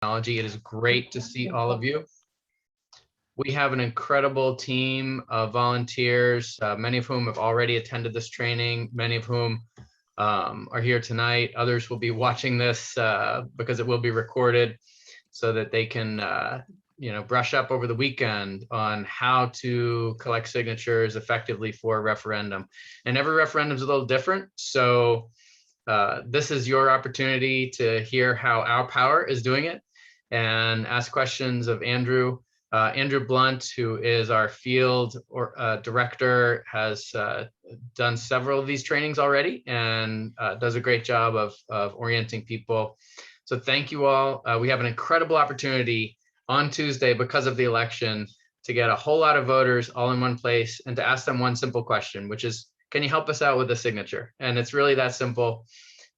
technology. It is great to see all of you. We have an incredible team of volunteers, many of whom have already attended this training, many of whom are here tonight. Others will be watching this because it will be recorded so that they can brush up over the weekend on how to collect signatures effectively for a referendum. And every referendum is a little different. So this is your opportunity to hear how our power is doing it and ask questions of Andrew. Andrew Blunt, who is our field director, has done several of these trainings already and does a great job of orienting people. So thank you all. We have an incredible opportunity on Tuesday because of the election to get a whole lot of voters all in one place and to ask them one simple question, which is, can you help us out with a signature? And it's really that simple.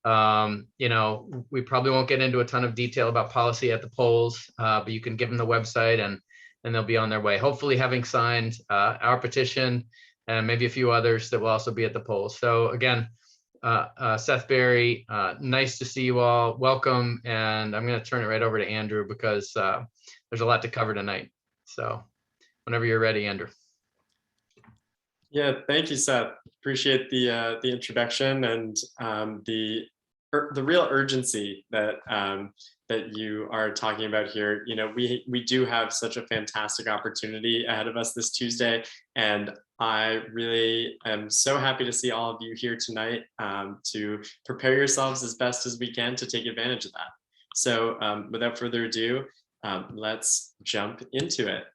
We probably won't get into a ton of detail about policy at the polls, but you can give them the website and they'll be on their way, hopefully having signed our petition and maybe a few others that will also be at the polls. So again, Seth Berry, nice to see you all. Welcome. And I'm going to turn it right over to Andrew because there's a lot to cover tonight. So whenever you're ready, Andrew. Yeah, thank you, Seth. Appreciate the introduction and the real urgency that that you are talking about here. We do have such a fantastic opportunity ahead of us this Tuesday, and I really am so happy to see all of you here tonight to prepare yourselves as best as we can to take advantage of that. So without further ado, let's jump into it.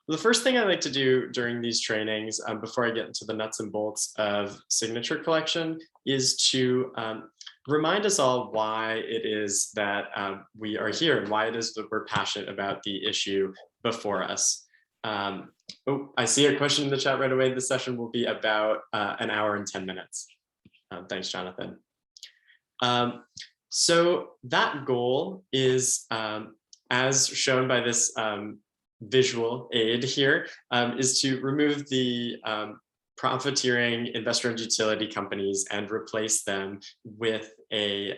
The first thing I like to do during these trainings, before I get into the nuts and bolts of signature collection, is to remind us all why it is that we are here and why it is that we're passionate about the issue before us. Oh, I see a question in the chat right away. This session will be about an hour and 10 minutes. Thanks, Jonathan. So that goal is, as shown by this visual aid here, is to remove the profiteering investor-owned utility companies and replace them with a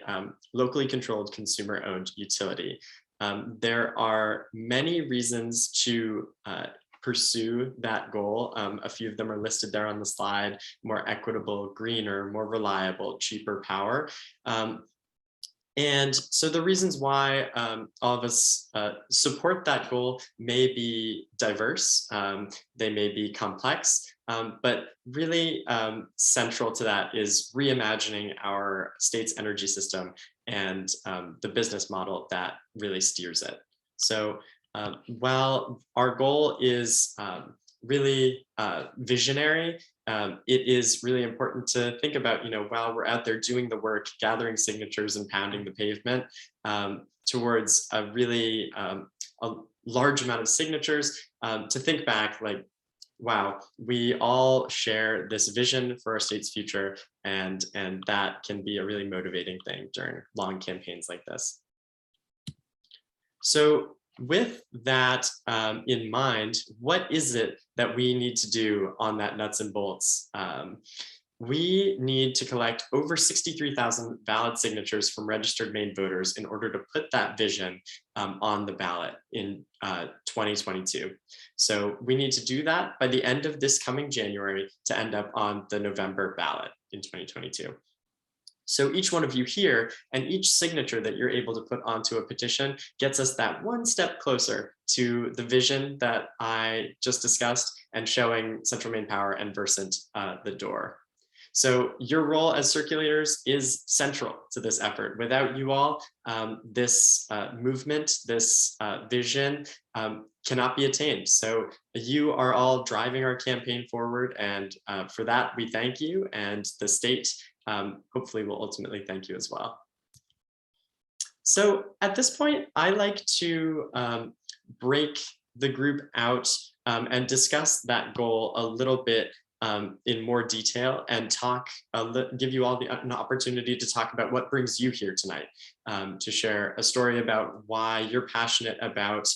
locally controlled consumer-owned utility. There are many reasons to pursue that goal. A few of them are listed there on the slide: more equitable, greener, more reliable, cheaper power. And so the reasons why all of us support that goal may be diverse, they may be complex, but really central to that is reimagining our state's energy system and the business model that really steers it. So while our goal is really visionary, it is really important to think about, while we're out there doing the work, gathering signatures and pounding the pavement towards a really a large amount of signatures, to think back like, wow, we all share this vision for our state's future, and that can be a really motivating thing during long campaigns like this. So with that in mind, what is it that we need to do on that nuts and bolts? We need to collect over 63,000 valid signatures from registered Maine voters in order to put that vision on the ballot in 2022. So we need to do that by the end of this coming January to end up on the November ballot in 2022. So each one of you here and each signature that you're able to put onto a petition gets us that one step closer to the vision that I just discussed and showing Central Maine Power and Versant the door. So your role as circulators is central to this effort. Without you all, this movement, this vision cannot be attained. So you are all driving our campaign forward, and for that we thank you, and the state hopefully will ultimately thank you as well. So at this point, I like to break the group out and discuss that goal a little bit in more detail and talk, give you all an opportunity to talk about what brings you here tonight, to share a story about why you're passionate about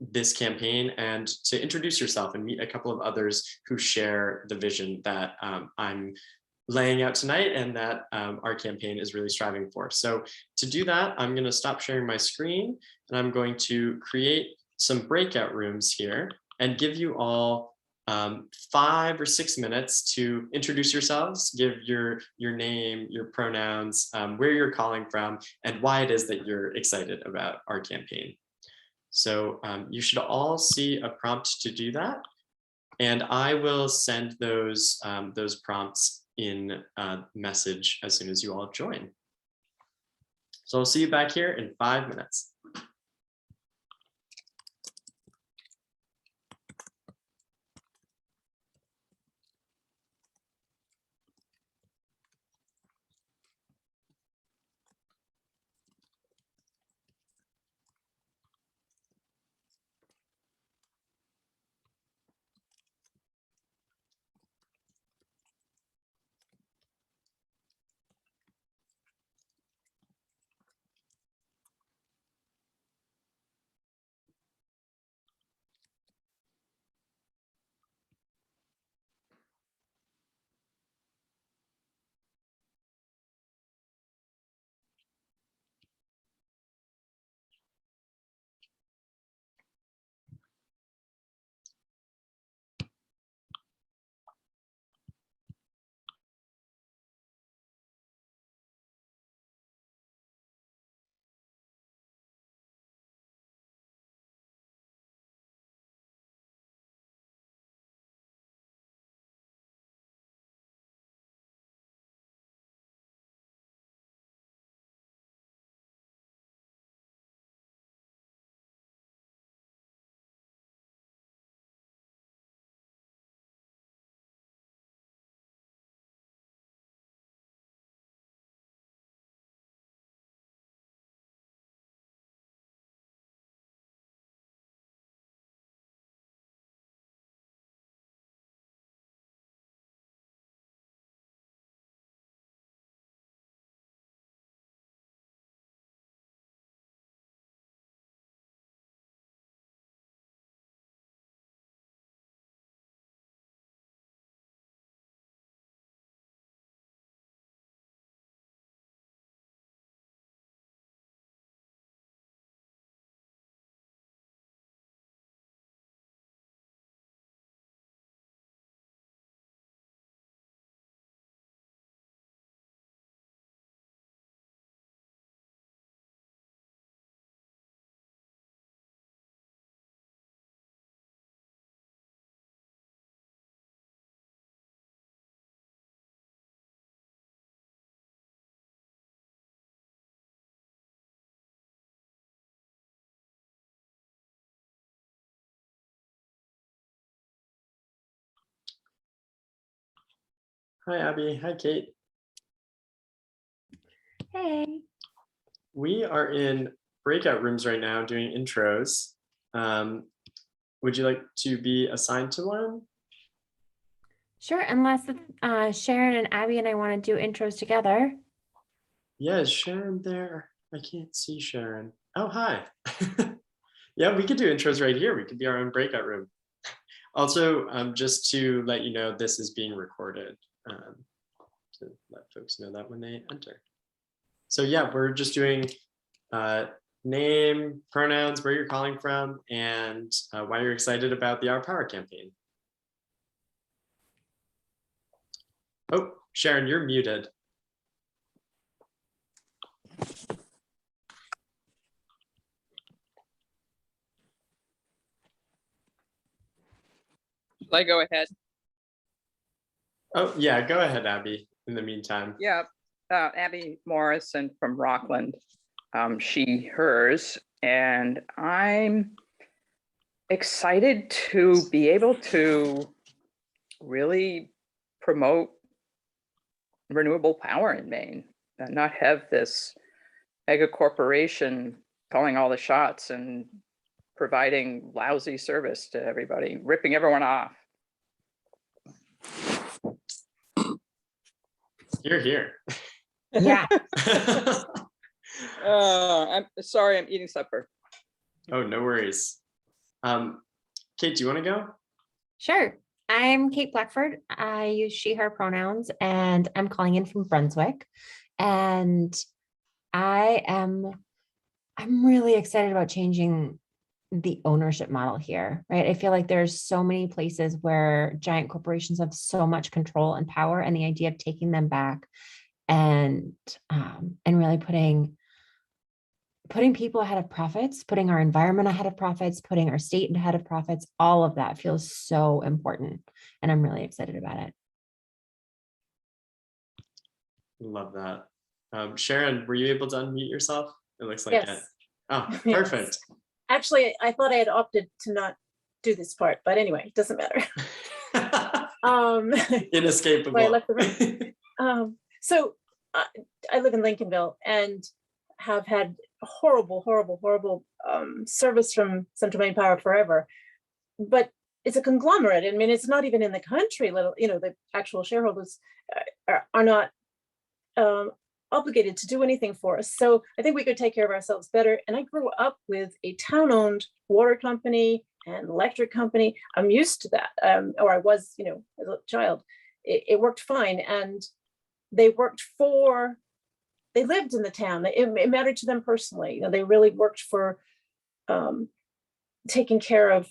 this campaign, and to introduce yourself and meet a couple of others who share the vision that I'm laying out tonight and that our campaign is really striving for. So to do that, I'm going to stop sharing my screen and I'm going to create some breakout rooms here and give you all 5 or 6 minutes to introduce yourselves, give your name, your pronouns, where you're calling from, and why it is that you're excited about our campaign. So you should all see a prompt to do that. And I will send those prompts in a message as soon as you all join. So I'll see you back here in 5 minutes. Hi, Abby. Hi, Kate. Hey. We are in breakout rooms right now doing intros. Would you like to be assigned to one? Sure, unless Sharon and Abby and I want to do intros together. Yeah, is Sharon there? I can't see Sharon. Oh, hi. Yeah, we could do intros right here. We could be our own breakout room. Also, just to let you know, this is being recorded to let folks know that when they enter. So yeah, we're just doing name, pronouns, where you're calling from, and why you're excited about the Our Power campaign. Oh, Sharon, you're muted. Shall I go ahead? Oh, yeah, go ahead, Abby, in the meantime. Yeah, Abby Morrison from Rockland, she, hers, and I'm excited to be able to really promote renewable power in Maine and not have this mega corporation calling all the shots and providing lousy service to everybody, ripping everyone off. You're here. Yeah. I'm sorry, I'm eating supper. Oh, no worries. Kate, do you want to go? Sure. I'm Kate Blackford. I use she, her pronouns, and I'm calling in from Brunswick. And I'm really excited about changing the ownership model here, right? I feel like there's so many places where giant corporations have so much control and power, and the idea of taking them back and really putting people ahead of profits, putting our environment ahead of profits, putting our state ahead of profits, all of that feels so important. And I'm really excited about it. Love that. Sharon, were you able to unmute yourself? It looks like it. Yes. Oh, Yes. perfect. Actually, I thought I had opted to not do this part, but anyway, it doesn't matter. Inescapable. Why I left the room. So I live in Lincolnville and have had horrible service from Central Maine Power forever. But it's a conglomerate. I mean, it's not even in the country. Little, the actual shareholders are not obligated to do anything for us. So I think we could take care of ourselves better. And I grew up with a town-owned water company and electric company. I'm used to that, or I was, as a child. It worked fine, and they lived in the town. It mattered to them personally. They really worked for taking care of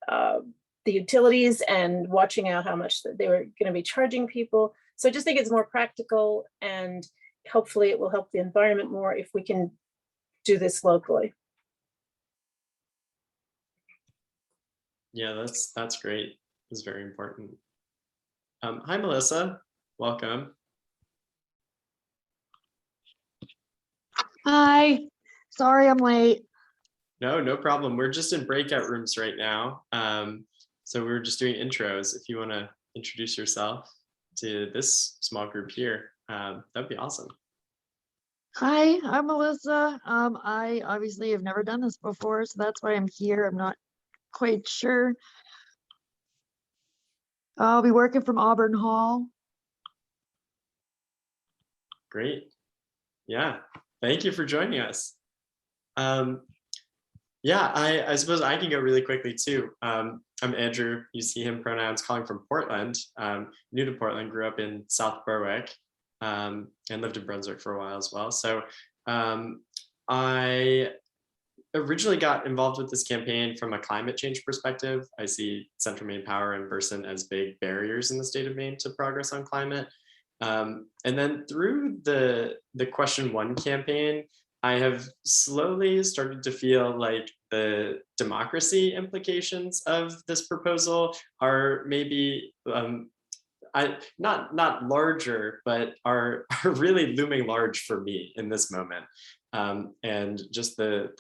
the utilities and watching out how much they were going to be charging people. So I just think it's more practical, and hopefully it will help the environment more if we can do this locally. Yeah, that's great. It's very important. Hi, Melissa. Welcome. Hi, sorry I'm late. No problem. We're just in breakout rooms right now. So we're just doing intros. If you want to introduce yourself to this small group here, that'd be awesome. Hi, I'm Melissa. I obviously have never done this before, so that's why I'm here. I'm not quite sure. I'll be working from Auburn Hall. Great. Yeah, thank you for joining us. Yeah, I suppose I can go really quickly too. I'm Andrew, you see him pronouns, calling from Portland. New to Portland, grew up in South Berwick, and lived in Brunswick for a while as well. So I originally got involved with this campaign from a climate change perspective. I see Central Maine Power and Versant as big barriers in the state of Maine to progress on climate. And then through the Question 1 campaign, I have slowly started to feel like the democracy implications of this proposal are maybe not larger, but are really looming large for me in this moment. And just the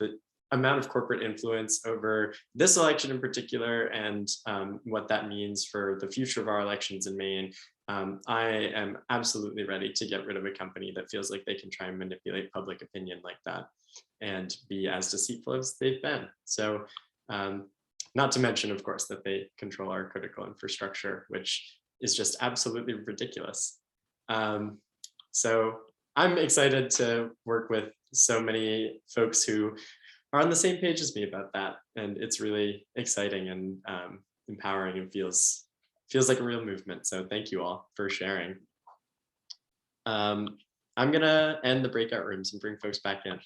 amount of corporate influence over this election in particular, and what that means for the future of our elections in Maine. I am absolutely ready to get rid of a company that feels like they can try and manipulate public opinion like that and be as deceitful as they've been. So not to mention, of course, that they control our critical infrastructure, which is just absolutely ridiculous. So I'm excited to work with so many folks who are on the same page as me about that. And it's really exciting and empowering, and feels like a real movement. So thank you all for sharing. I'm gonna end the breakout rooms and bring folks back in.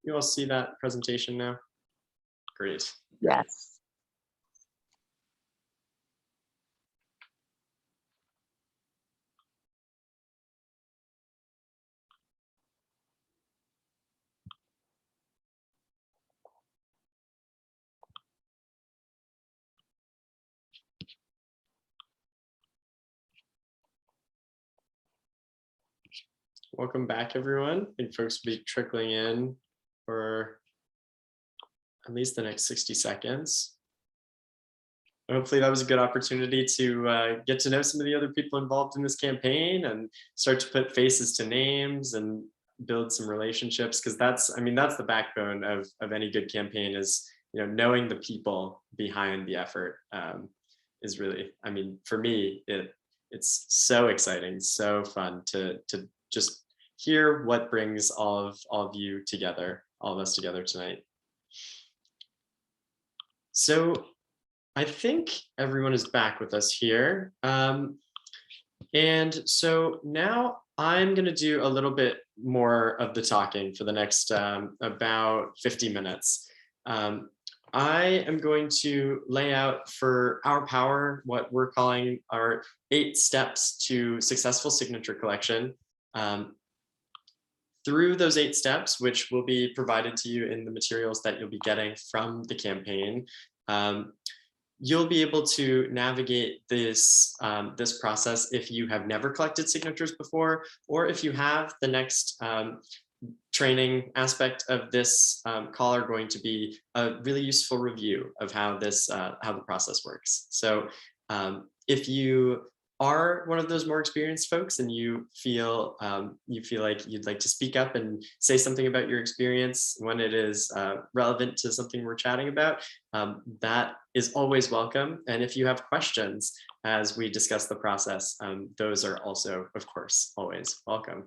You all see that presentation now? Great. Yes. Welcome back, everyone. I think folks will be trickling in for at least the next 60 seconds. Hopefully that was a good opportunity to get to know some of the other people involved in this campaign and start to put faces to names and build some relationships, because that's the backbone of any good campaign, is knowing the people behind the effort is really, I mean, for me, it's so exciting, so fun to just hear what brings all of you together, all of us together tonight. So I think everyone is back with us here. And so now I'm going to do a little bit more of the talking for the next about 50 minutes. I am going to lay out for our power what we're calling our 8 steps to successful signature collection. Through those 8 steps, which will be provided to you in the materials that you'll be getting from the campaign, you'll be able to navigate this this process if you have never collected signatures before, or if you have. The next training aspect of this call are going to be a really useful review of how the process works. So if you are one of those more experienced folks and you feel like you'd like to speak up and say something about your experience when it is relevant to something we're chatting about, that is always welcome. And if you have questions as we discuss the process, those are also, of course, always welcome.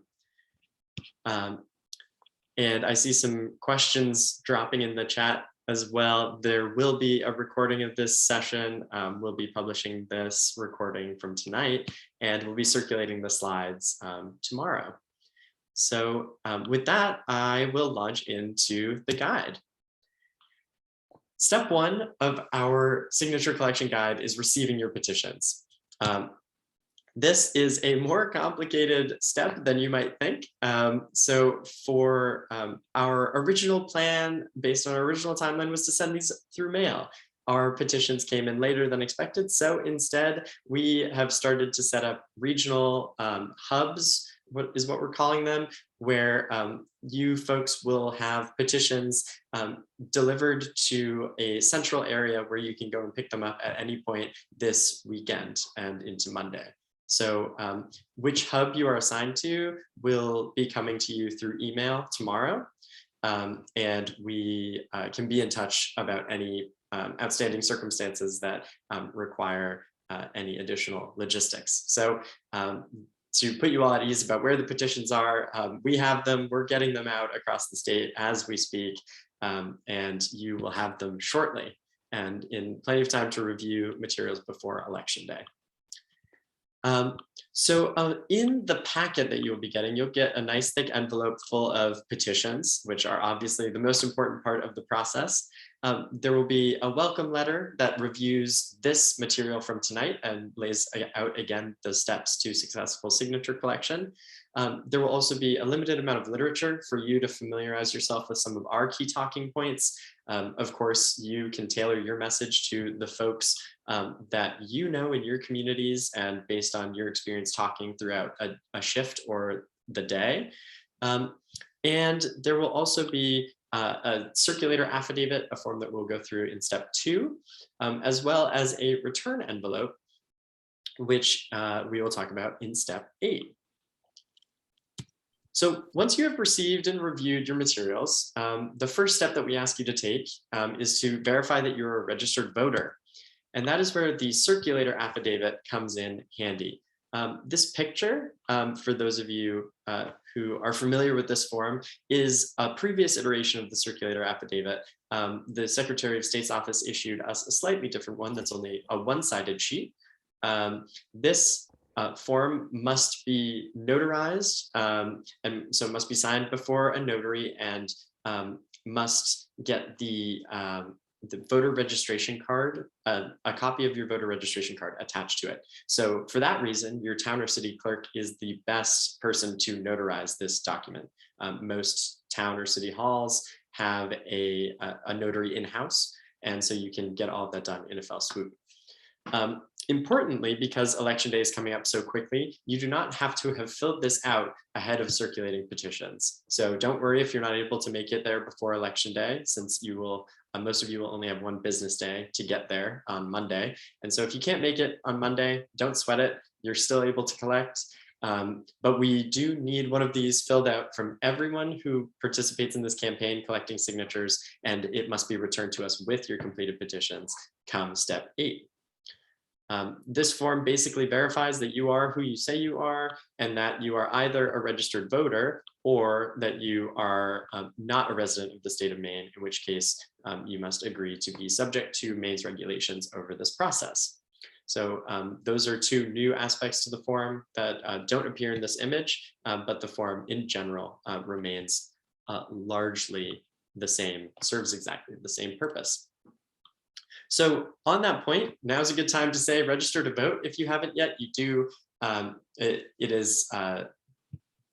And I see some questions dropping in the chat as well. There will be a recording of this session. We'll be publishing this recording from tonight, and we'll be circulating the slides tomorrow. So with that, I will launch into the guide. Step 1 of our signature collection guide is receiving your petitions. This is a more complicated step than you might think. So for our original plan, based on our original timeline, was to send these through mail. Our petitions came in later than expected. So instead, we have started to set up regional hubs, what we're calling them, where you folks will have petitions delivered to a central area where you can go and pick them up at any point this weekend and into Monday. So which hub you are assigned to will be coming to you through email tomorrow. And we can be in touch about any outstanding circumstances that require any additional logistics. So to put you all at ease about where the petitions are, we have them, we're getting them out across the state as we speak, and you will have them shortly and in plenty of time to review materials before Election Day. So in the packet that you'll be getting, you'll get a nice thick envelope full of petitions, which are obviously the most important part of the process. There will be a welcome letter that reviews this material from tonight and lays out again the steps to successful signature collection. There will also be a limited amount of literature for you to familiarize yourself with some of our key talking points. Of course, you can tailor your message to the folks that you know in your communities and based on your experience talking throughout a shift or the day. And there will also be a circulator affidavit, a form that we'll go through in step 2, as well as a return envelope, which we will talk about in step 8. So once you have received and reviewed your materials, the first step that we ask you to take is to verify that you're a registered voter. And that is where the circulator affidavit comes in handy. This picture, for those of you who are familiar with this form, is a previous iteration of the circulator affidavit. The Secretary of State's office issued us a slightly different one that's only a one-sided sheet. This form must be notarized, and so it must be signed before a notary and must get the voter registration card, a copy of your voter registration card attached to it. So for that reason, your town or city clerk is the best person to notarize this document. Most town or city halls have a notary in-house, and so you can get all of that done in a fell swoop. Importantly, because Election Day is coming up so quickly, you do not have to have filled this out ahead of circulating petitions. So don't worry if you're not able to make it there before Election Day, since you will, most of you will only have one business day to get there on Monday. And so if you can't make it on Monday, don't sweat it. You're still able to collect. But we do need one of these filled out from everyone who participates in this campaign collecting signatures, and it must be returned to us with your completed petitions come step 8. This form basically verifies that you are who you say you are, and that you are either a registered voter or that you are not a resident of the state of Maine, in which case you must agree to be subject to Maine's regulations over this process. So those are 2 new aspects to the form that don't appear in this image, but the form in general remains largely the same, serves exactly the same purpose. So on that point, now's a good time to say register to vote. If you haven't yet, you do. It is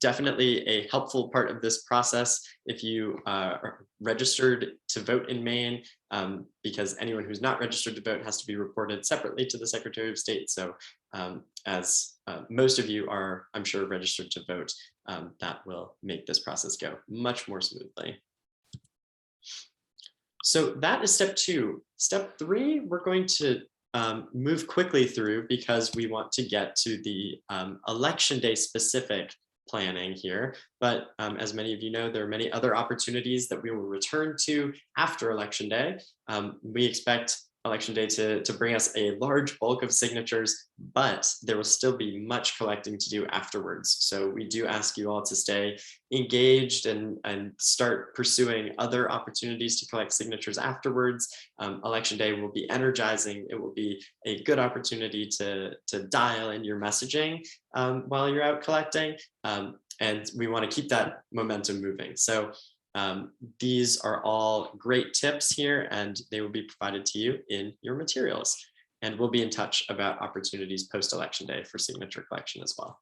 definitely a helpful part of this process if you are registered to vote in Maine, because anyone who's not registered to vote has to be reported separately to the Secretary of State. So as most of you are, I'm sure, registered to vote, that will make this process go much more smoothly. So that is step 2. Step 3, we're going to move quickly through because we want to get to the election day specific planning here. But as many of you know, there are many other opportunities that we will return to after Election Day. We expect Election Day to bring us a large bulk of signatures, but there will still be much collecting to do afterwards. So we do ask you all to stay engaged and start pursuing other opportunities to collect signatures afterwards. Election Day will be energizing. It will be a good opportunity to dial in your messaging while you're out collecting. And we want to keep that momentum moving. So these are all great tips here, and they will be provided to you in your materials. And we'll be in touch about opportunities post-Election Day for signature collection as well.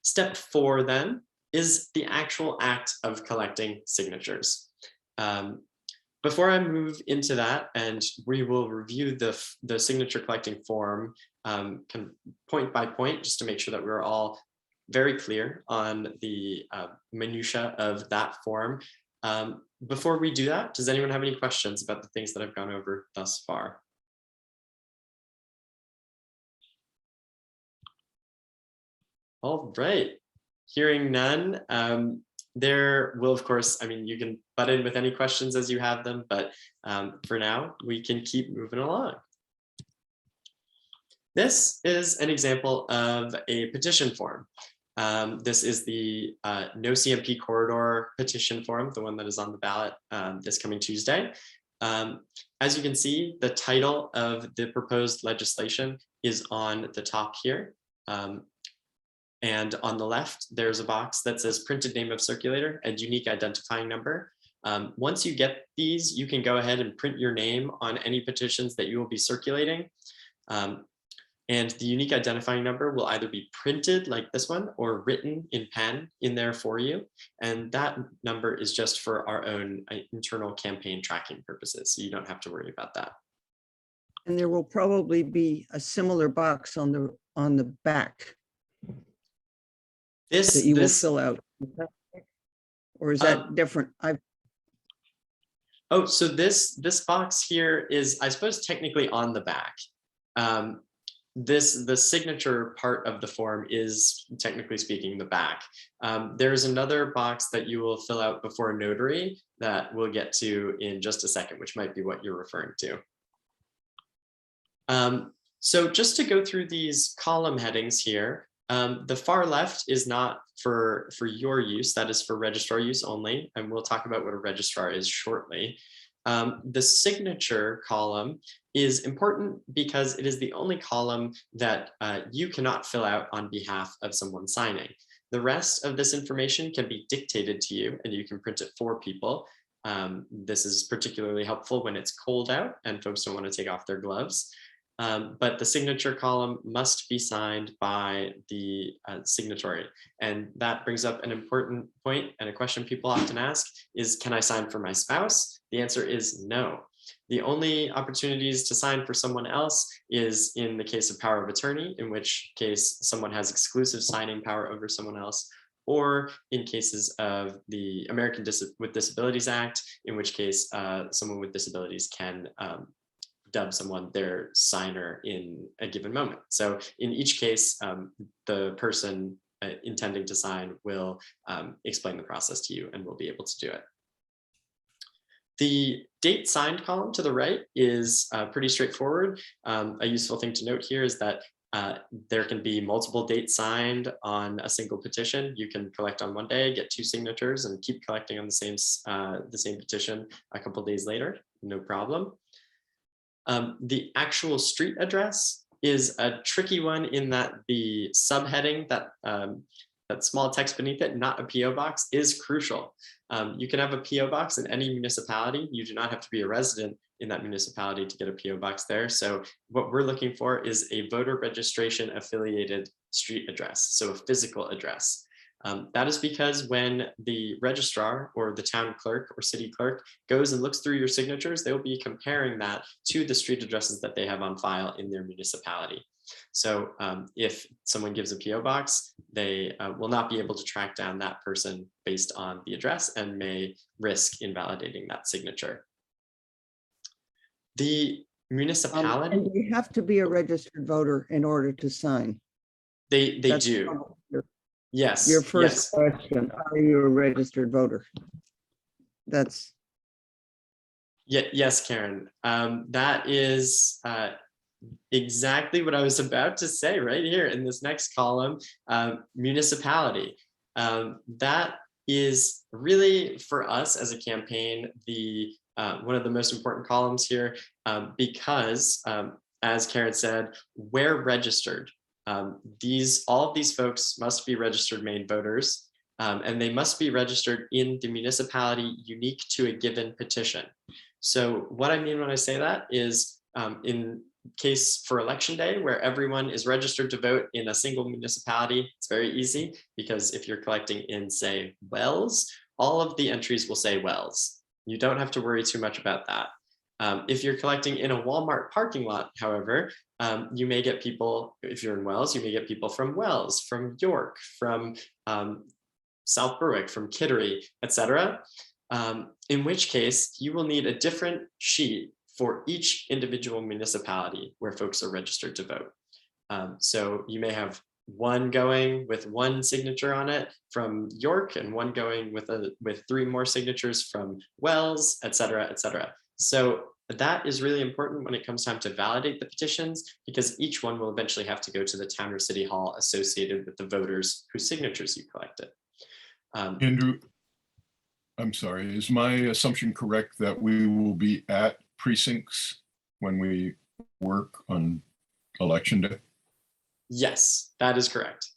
Step 4 then is the actual act of collecting signatures. Before I move into that, and we will review the signature collecting form point by point, just to make sure that we're all very clear on the minutia of that form. Before we do that, does anyone have any questions about the things that I've gone over thus far? All right, hearing none. There will, of course, I mean, you can butt in with any questions as you have them, but for now, we can keep moving along. This is an example of a petition form. This is the No CMP Corridor petition form, the one that is on the ballot this coming Tuesday. As you can see, the title of the proposed legislation is on the top here. And on the left, there's a box that says printed name of circulator and unique identifying number. Once you get these, you can go ahead and print your name on any petitions that you will be circulating. And the unique identifying number will either be printed like this one or written in pen in there for you. And that number is just for our own internal campaign tracking purposes. So you don't have to worry about that. And there will probably be a similar box on the back that you will fill out. Or is that different? Oh, so this box here is, I suppose, technically on the back. The signature part of the form is, technically speaking, the back. There's another box that you will fill out before a notary that we'll get to in just a second, which might be what you're referring to. So just to go through these column headings here, the far left is not for your use, that is for registrar use only, and we'll talk about what a registrar is shortly. The signature column is important because it is the only column that you cannot fill out on behalf of someone signing. The rest of this information can be dictated to you and you can print it for people. This is particularly helpful when it's cold out and folks don't want to take off their gloves. But the signature column must be signed by the signatory. And that brings up an important point and a question people often ask is, can I sign for my spouse? The answer is no. The only opportunities to sign for someone else is in the case of power of attorney, in which case someone has exclusive signing power over someone else, or in cases of the American with Disabilities Act, in which case someone with disabilities can dub someone their signer in a given moment. So in each case, the person intending to sign will explain the process to you and will be able to do it. The date signed column to the right is pretty straightforward. A useful thing to note here is that there can be multiple dates signed on a single petition. You can collect on one day, get 2 signatures, and keep collecting on the same petition a couple days later, no problem. The actual street address is a tricky one in that the subheading, that small text beneath it, not a PO box, is crucial. You can have a PO box in any municipality. You do not have to be a resident in that municipality to get a PO box there. So what we're looking for is a voter registration affiliated street address, so a physical address. That is because when the registrar or the town clerk or city clerk goes and looks through your signatures, they'll be comparing that to the street addresses that they have on file in their municipality. So if someone gives a PO box, they will not be able to track down that person based on the address and may risk invalidating that signature. The municipality. And you have to be a registered voter in order to sign. They That's do. Yes. Your first question, are you a registered voter? That's. Yes, Karen. That is exactly what I was about to say right here in this next column, municipality. That is really, for us as a campaign, the one of the most important columns here, because as Karen said, we're registered. All of these folks must be registered Maine voters, and they must be registered in the municipality unique to a given petition. So what I mean when I say that is in case for election day, where everyone is registered to vote in a single municipality, it's very easy because if you're collecting in, say, Wells, all of the entries will say Wells. You don't have to worry too much about that. If you're collecting in a Walmart parking lot, however, you may get people, if you're in Wells, you may get people from Wells, from York, from South Berwick, from Kittery, etc. In which case you will need a different sheet for each individual municipality where folks are registered to vote. So you may have one going with one signature on it from York and one going with 3 more signatures from Wells, etc., etc. So that is really important when it comes time to validate the petitions, because each one will eventually have to go to the town or city hall associated with the voters whose signatures you collected. Andrew, I'm sorry, is my assumption correct that we will be at precincts when we work on election day? Yes, that is correct.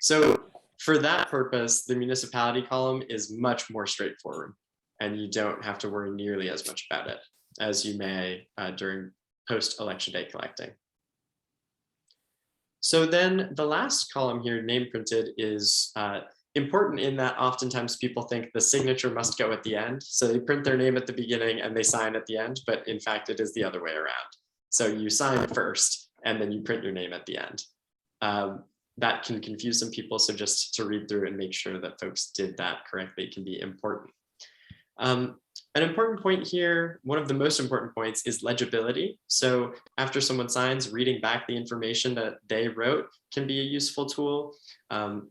So for that purpose, the municipality column is much more straightforward, and you don't have to worry nearly as much about it as you may during post-election day collecting. So then the last column here, name printed, is important in that oftentimes people think the signature must go at the end. So they print their name at the beginning and they sign at the end, but in fact it is the other way around. So you sign first and then you print your name at the end. That can confuse some people, so just to read through and make sure that folks did that correctly can be important. An important point here, one of the most important points, is legibility. So after someone signs, reading back the information that they wrote can be a useful tool.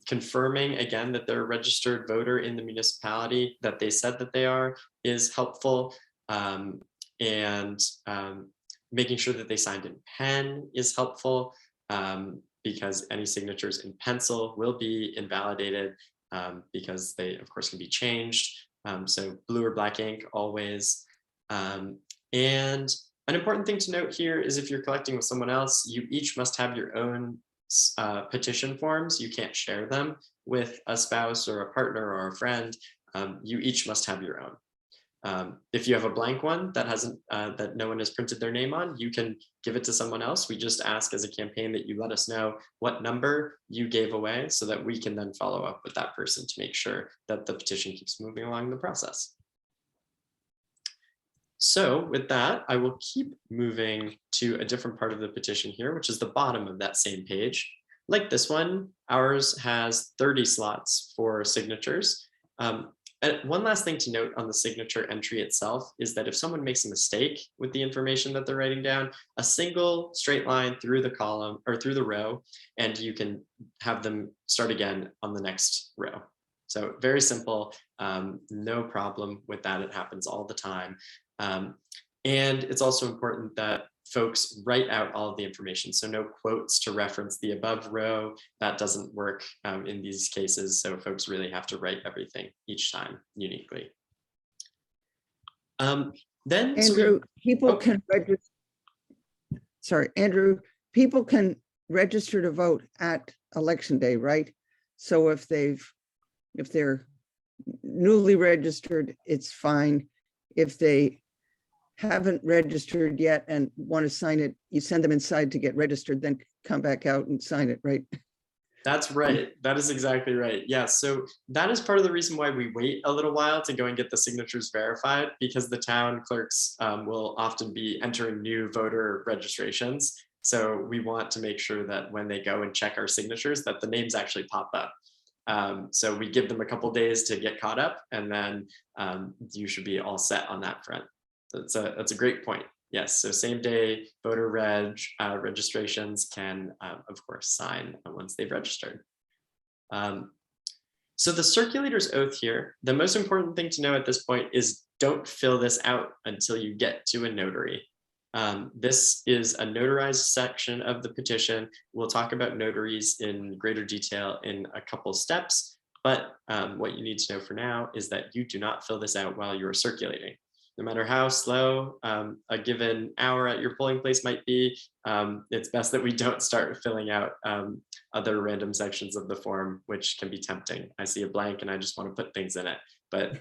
Confirming again that they're a registered voter in the municipality that they said that they are is helpful. And making sure that they signed in pen is helpful, because any signatures in pencil will be invalidated because they of course can be changed. So blue or black ink always. And an important thing to note here is if you're collecting with someone else, you each must have your own petition forms. You can't share them with a spouse or a partner or a friend. You each must have your own. If you have a blank one that hasn't, that no one has printed their name on, you can give it to someone else. We just ask as a campaign that you let us know what number you gave away so that we can then follow up with that person to make sure that the petition keeps moving along the process. So with that, I will keep moving to a different part of the petition here, which is the bottom of that same page. Like this one, ours has 30 slots for signatures. And one last thing to note on the signature entry itself is that if someone makes a mistake with the information that they're writing down, a single straight line through the column or through the row, and you can have them start again on the next row. So very simple, no problem with that. It happens all the time. And it's also important that folks write out all of the information. So no quotes to reference the above row. That doesn't work in these cases. So folks really have to write everything each time uniquely. Then Andrew, people oh. can register. Sorry, Andrew, people can register to vote at election day, right? So if they're newly registered, it's fine. If they haven't registered yet and want to sign it, you send them inside to get registered, then come back out and sign it, right? That's right. That is exactly right. Yeah. So that is part of the reason why we wait a little while to go and get the signatures verified, because the town clerks will often be entering new voter registrations. So we want to make sure that when they go and check our signatures, that the names actually pop up. So we give them a couple days to get caught up, and then you should be all set on that front. That's a great point. Yes, so same day voter registrations can, of course, sign once they've registered. So the Circulator's Oath here, the most important thing to know at this point is don't fill this out until you get to a notary. This is a notarized section of the petition. We'll talk about notaries in greater detail in a couple steps, but what you need to know for now is that you do not fill this out while you're circulating. No matter how slow a given hour at your polling place might be, it's best that we don't start filling out other random sections of the form, which can be tempting. I see a blank and I just want to put things in it. But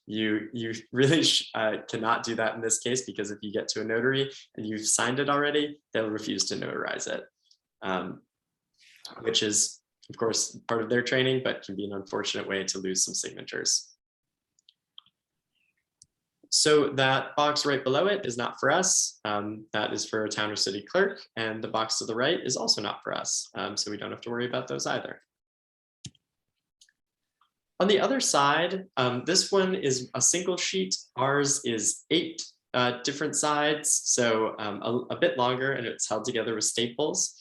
you really cannot do that in this case, because if you get to a notary and you've signed it already, they'll refuse to notarize it, which is, of course, part of their training, but can be an unfortunate way to lose some signatures. So that box right below it is not for us. That is for a town or city clerk. And the box to the right is also not for us. So we don't have to worry about those either. On the other side, this one is a single sheet. Ours is 8 different sides, so a bit longer, and it's held together with staples.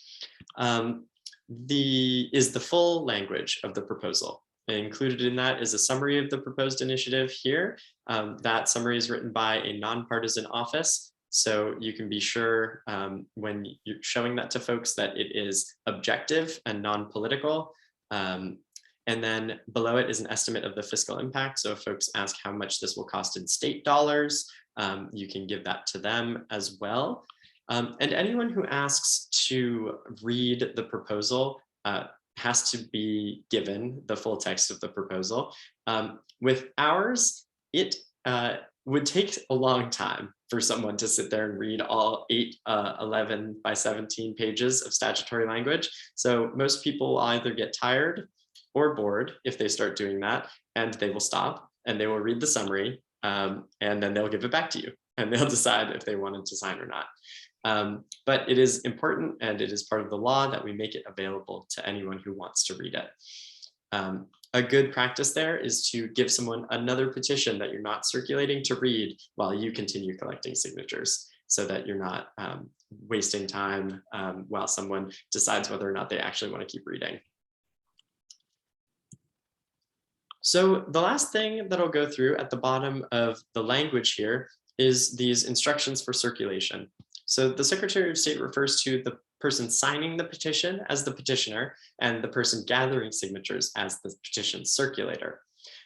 Is the full language of the proposal. Included in that is a summary of the proposed initiative here. That summary is written by a nonpartisan office, so you can be sure when you're showing that to folks that it is objective and non-political. And then below it is an estimate of the fiscal impact. So if folks ask how much this will cost in state dollars, you can give that to them as well. And anyone who asks to read the proposal has to be given the full text of the proposal. With ours, it would take a long time for someone to sit there and read all 11 by 17 pages of statutory language. So most people will either get tired or bored if they start doing that, and they will stop and they will read the summary, and then they'll give it back to you and they'll decide if they wanted to sign or not. But it is important, and it is part of the law, that we make it available to anyone who wants to read it. A good practice there is to give someone another petition that you're not circulating to read while you continue collecting signatures, so that you're not wasting time while someone decides whether or not they actually want to keep reading. So the last thing that I'll go through at the bottom of the language here is these instructions for circulation. So the Secretary of State refers to the person signing the petition as the petitioner, and the person gathering signatures as the petition circulator.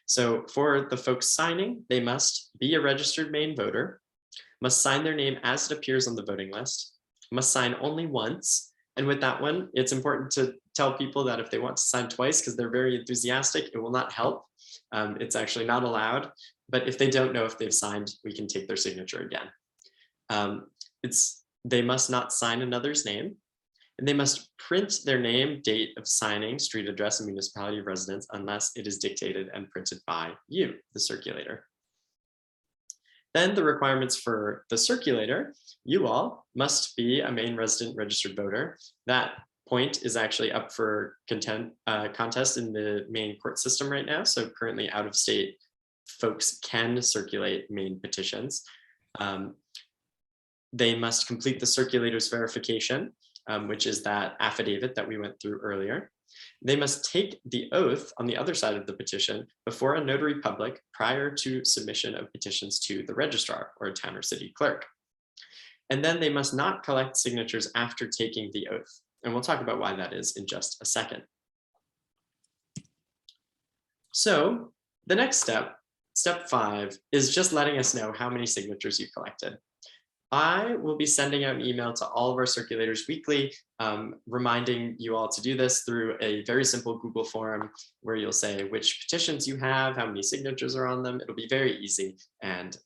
So for the folks signing, they must be a registered Maine voter, must sign their name as it appears on the voting list, must sign only once. And with that one, it's important to tell people that if they want to sign twice because they're very enthusiastic, it will not help. It's actually not allowed. But if they don't know if they've signed, we can take their signature again. They must not sign another's name, and they must print their name, date of signing, street address, and municipality of residence unless it is dictated and printed by you, the circulator. Then the requirements for the circulator: you all must be a Maine resident registered voter. That point is actually up for contest in the Maine court system right now. So currently out of state folks can circulate main petitions. They must complete the circulator's verification, which is that affidavit that we went through earlier. They must take the oath on the other side of the petition before a notary public prior to submission of petitions to the registrar or a town or city clerk. And then they must not collect signatures after taking the oath. And we'll talk about why that is in just a second. So the next step, step 5, is just letting us know how many signatures you collected. I will be sending out an email to all of our circulators weekly, reminding you all to do this through a very simple Google form where you'll say which petitions you have, how many signatures are on them. It'll be very easy. And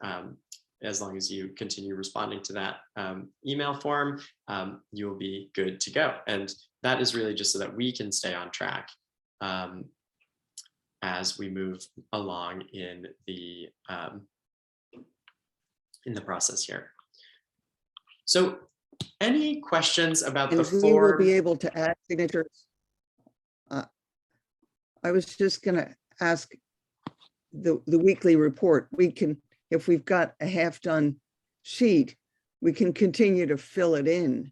as long as you continue responding to that email form, you'll be good to go. And that is really just so that we can stay on track as we move along in the process here. So any questions about the And we will be able to add signatures. I was just going to ask the weekly report. We can, if we've got a half-done sheet, we can continue to fill it in.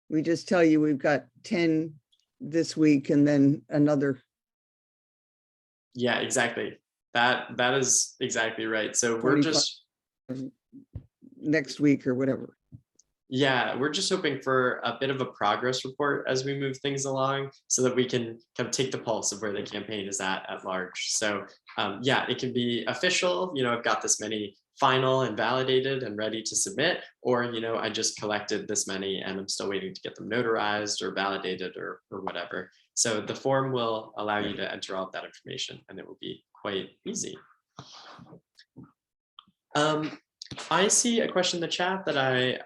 We just tell you we've got 10 this week and then another. Yeah, exactly. That is exactly right. So we're just next week or whatever. Yeah, we're just hoping for a bit of a progress report as we move things along so that we can kind of take the pulse of where the campaign is at large. So yeah, it can be official, you know, I've got this many final and validated and ready to submit, or, you know, I just collected this many and I'm still waiting to get them notarized or validated or whatever. So the form will allow you to enter all of that information and it will be quite easy. I see a question in the chat that I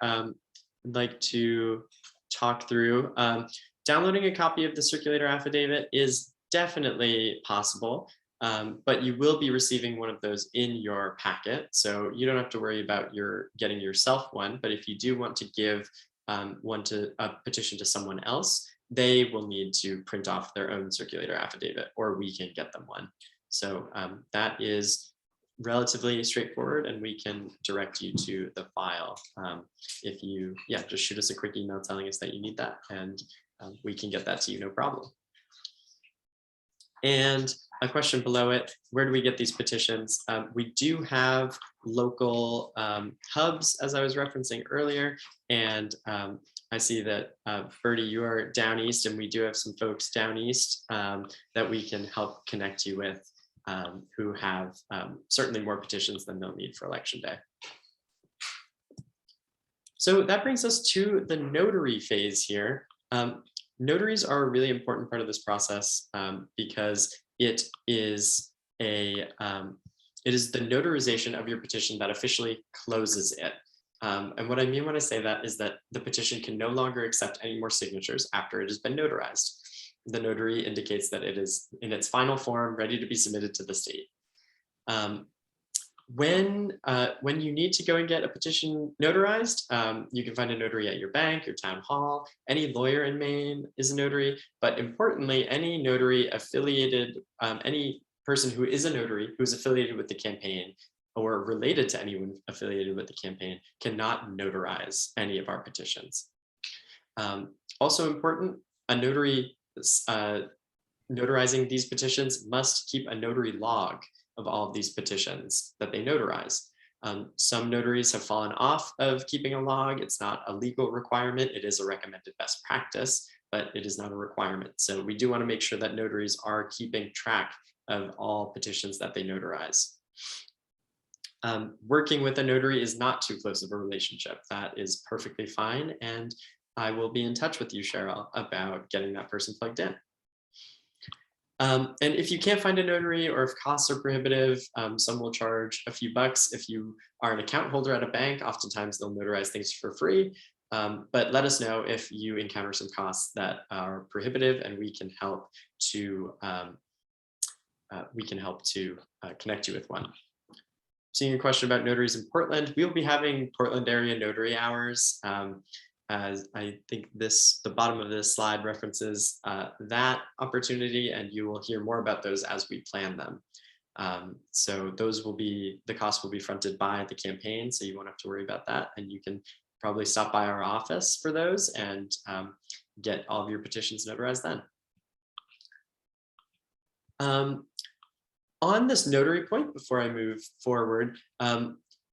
like to talk through. Downloading a copy of the Circulator Affidavit is definitely possible, but you will be receiving one of those in your packet. So you don't have to worry about getting yourself one, but if you do want to give a petition to someone else, they will need to print off their own Circulator Affidavit, or we can get them one. So that is relatively straightforward, and we can direct you to the file. If you, just shoot us a quick email telling us that you need that, and we can get that to you, no problem. And a question below it, where do we get these petitions? We do have local hubs, as I was referencing earlier, and I see that Bertie, you are down east, and we do have some folks down east that we can help connect you with, who have certainly more petitions than they'll need for election day. So that brings us to the notary phase here. Notaries are a really important part of this process because it is the notarization of your petition that officially closes it. And what I mean when I say that is that the petition can no longer accept any more signatures after it has been notarized. The notary indicates that it is in its final form, ready to be submitted to the state. When you need to go and get a petition notarized, you can find a notary at your bank, your town hall. Any lawyer in Maine is a notary, but importantly, any notary affiliated, any person who is a notary who's affiliated with the campaign or related to anyone affiliated with the campaign cannot notarize any of our petitions. Also important, a notary notarizing these petitions must keep a notary log of all of these petitions that they notarize. Some notaries have fallen off of keeping a log. It's not a legal requirement. It is a recommended best practice, but it is not a requirement. So we do want to make sure that notaries are keeping track of all petitions that they notarize. Working with a notary is not too close of a relationship. That is perfectly fine. And I will be in touch with you, Cheryl, about getting that person plugged in. And if you can't find a notary or if costs are prohibitive, some will charge a few bucks. If you are an account holder at a bank, oftentimes they'll notarize things for free. But let us know if you encounter some costs that are prohibitive, and we can help to connect you with one. Seeing a question about notaries in Portland, we will be having Portland area notary hours. As I think the bottom of this slide references that opportunity, and you will hear more about those as we plan them. So those will be, the cost will be fronted by the campaign, so you won't have to worry about that. And you can probably stop by our office for those and get all of your petitions notarized then. On this notary point, before I move forward,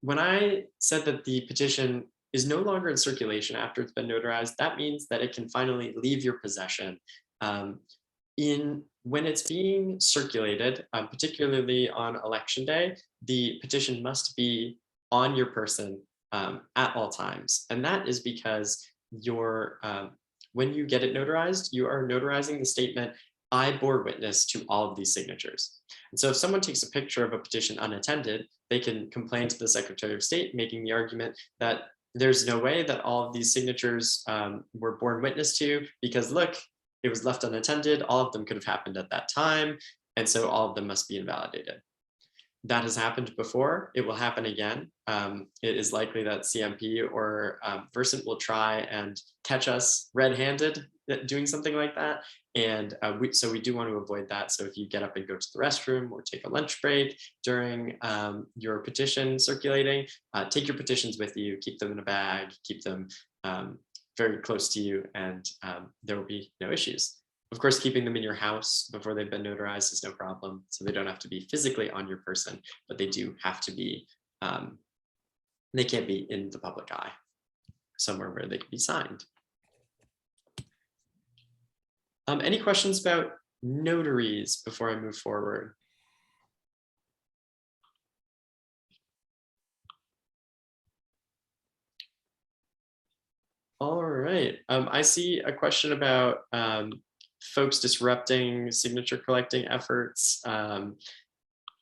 when I said that the petition is no longer in circulation after it's been notarized, that means that it can finally leave your possession. When it's being circulated, particularly on election day, the petition must be on your person at all times. And that is because when you get it notarized, you are notarizing the statement, "I bore witness to all of these signatures." And so if someone takes a picture of a petition unattended, they can complain to the Secretary of State, making the argument that there's no way that all of these signatures were borne witness to, because look, it was left unattended. All of them could have happened at that time. And so all of them must be invalidated. That has happened before. It will happen again. It is likely that CMP or Versant will try and catch us red-handed doing something like that. And so we do want to avoid that. So if you get up and go to the restroom or take a lunch break during your petition circulating, take your petitions with you, keep them in a bag, keep them very close to you, and there will be no issues. Of course, keeping them in your house before they've been notarized is no problem. So they don't have to be physically on your person, but they do have to be, they can't be in the public eye, somewhere where they can be signed. Any questions about notaries before I move forward? All right, I see a question about folks disrupting signature collecting efforts.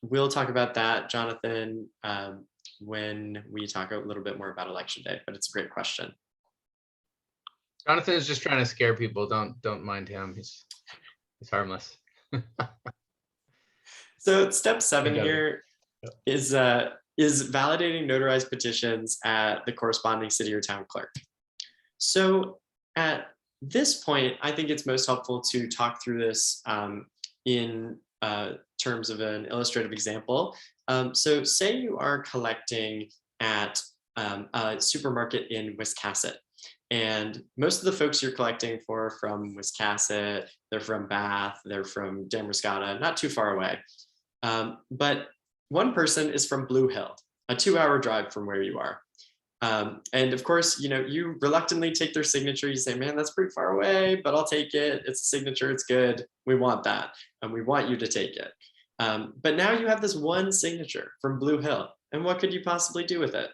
We'll talk about that, Jonathan, when we talk a little bit more about election day, but it's a great question. Jonathan is just trying to scare people. Don't mind him. He's harmless. So step 7 got it. here is validating notarized petitions at the corresponding city or town clerk. So at this point, I think it's most helpful to talk through this in terms of an illustrative example. So say you are collecting at a supermarket in Wiscasset. And most of the folks you're collecting for from Wiscasset, they're from Bath, they're from Damariscotta, not too far away. But one person is from Blue Hill, a 2-hour drive from where you are. And of course, you reluctantly take their signature. You say, man, that's pretty far away, but I'll take it. It's a signature. It's good. We want that. And we want you to take it. But now you have this one signature from Blue Hill. And what could you possibly do with it?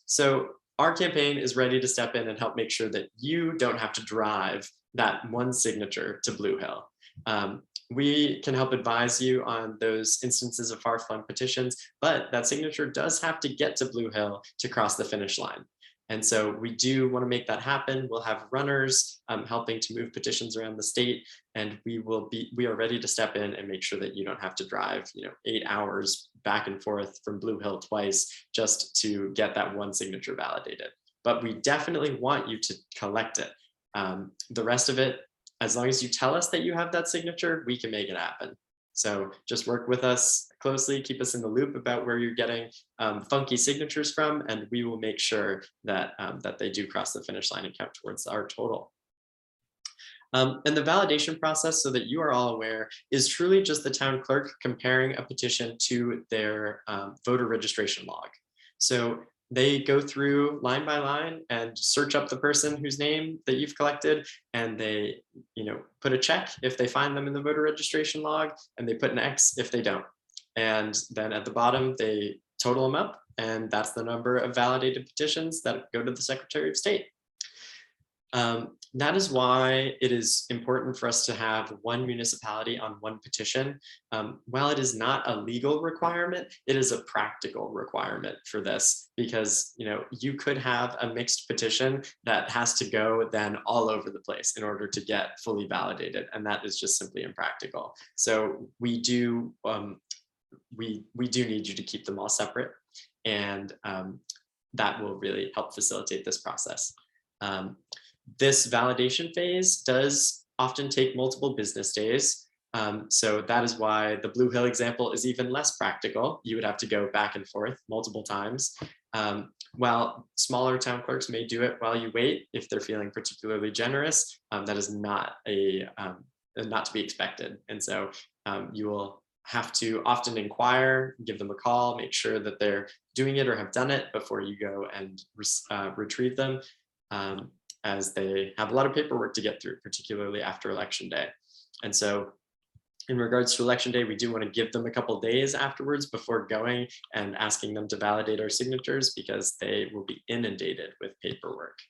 So our campaign is ready to step in and help make sure that you don't have to drive that one signature to Blue Hill. We can help advise you on those instances of far-flung petitions, but that signature does have to get to Blue Hill to cross the finish line. And so we do want to make that happen. We'll have runners helping to move petitions around the state, and we are ready to step in and make sure that you don't have to drive 8 hours back and forth from Blue Hill twice just to get that one signature validated. But we definitely want you to collect it. The rest of it, as long as you tell us that you have that signature, we can make it happen. So just work with us closely, keep us in the loop about where you're getting funky signatures from, and we will make sure that, that they do cross the finish line and count towards our total. And the validation process, so that you are all aware, is truly just the town clerk comparing a petition to their voter registration log. So they go through line by line and search up the person whose name that you've collected, and they put a check if they find them in the voter registration log, and they put an X if they don't. And then at the bottom, they total them up, and that's the number of validated petitions that go to the Secretary of State. That is why it is important for us to have one municipality on one petition. While it is not a legal requirement, it is a practical requirement for this, because you could have a mixed petition that has to go then all over the place in order to get fully validated, and that is just simply impractical. So we do need you to keep them all separate, and that will really help facilitate this process. This validation phase does often take multiple business days. So that is why the Blue Hill example is even less practical. You would have to go back and forth multiple times. While smaller town clerks may do it while you wait, if they're feeling particularly generous, that is not to be expected. And so you will have to often inquire, give them a call, make sure that they're doing it or have done it before you go and retrieve them, as they have a lot of paperwork to get through, particularly after Election Day. And so in regards to Election Day, we do want to give them a couple days afterwards before going and asking them to validate our signatures, because they will be inundated with paperwork.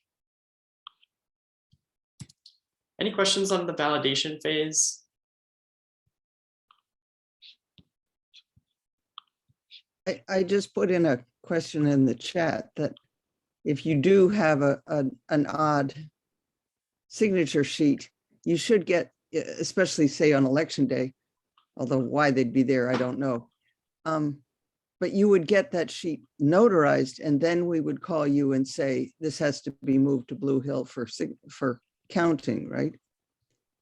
Any questions on the validation phase? I just put in a question in the chat that if you do have an odd signature sheet, you should get, especially say on Election Day, although why they'd be there, I don't know. But you would get that sheet notarized, and then we would call you and say, this has to be moved to Blue Hill for counting, right?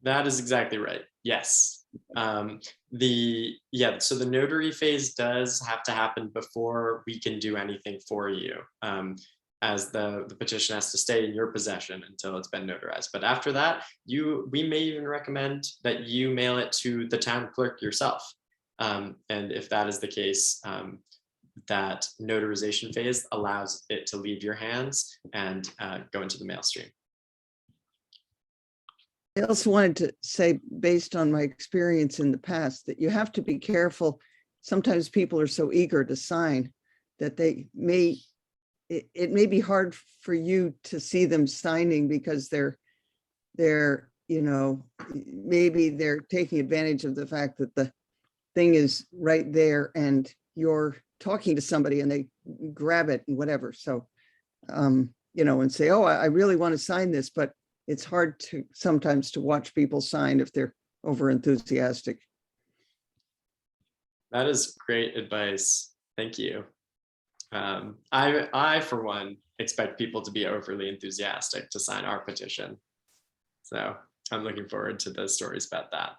That is exactly right. Yes. So the notary phase does have to happen before we can do anything for you, as the petition has to stay in your possession until it's been notarized. But after that, we may even recommend that you mail it to the town clerk yourself. And if that is the case, that notarization phase allows it to leave your hands and go into the mail stream. I also wanted to say, based on my experience in the past, that you have to be careful. Sometimes people are so eager to sign that it may be hard for you to see them signing, because they're maybe they're taking advantage of the fact that the thing is right there and you're talking to somebody and they grab it and whatever. So, and say, oh, I really want to sign this, but it's hard sometimes to watch people sign if they're over enthusiastic. That is great advice. Thank you. I, for one, expect people to be overly enthusiastic to sign our petition. So I'm looking forward to the stories about that.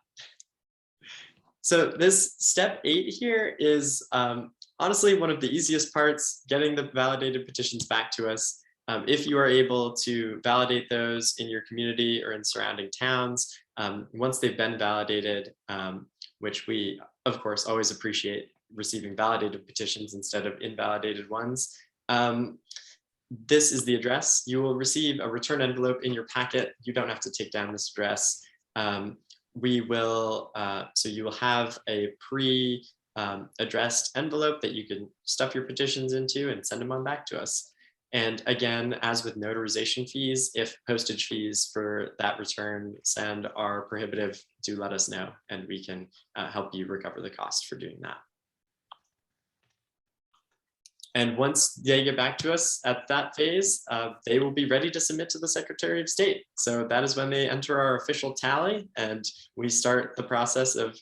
So this step 8 here is honestly one of the easiest parts, getting the validated petitions back to us. If you are able to validate those in your community or in surrounding towns, once they've been validated, which we, of course, always appreciate receiving validated petitions instead of invalidated ones. This is the address. You will receive a return envelope in your packet. You don't have to take down this address. So you will have a pre-addressed envelope that you can stuff your petitions into and send them on back to us. And again, as with notarization fees, if postage fees for that return send are prohibitive, do let us know and we can help you recover the cost for doing that. And once they get back to us at that phase, they will be ready to submit to the Secretary of State. So that is when they enter our official tally and we start the process of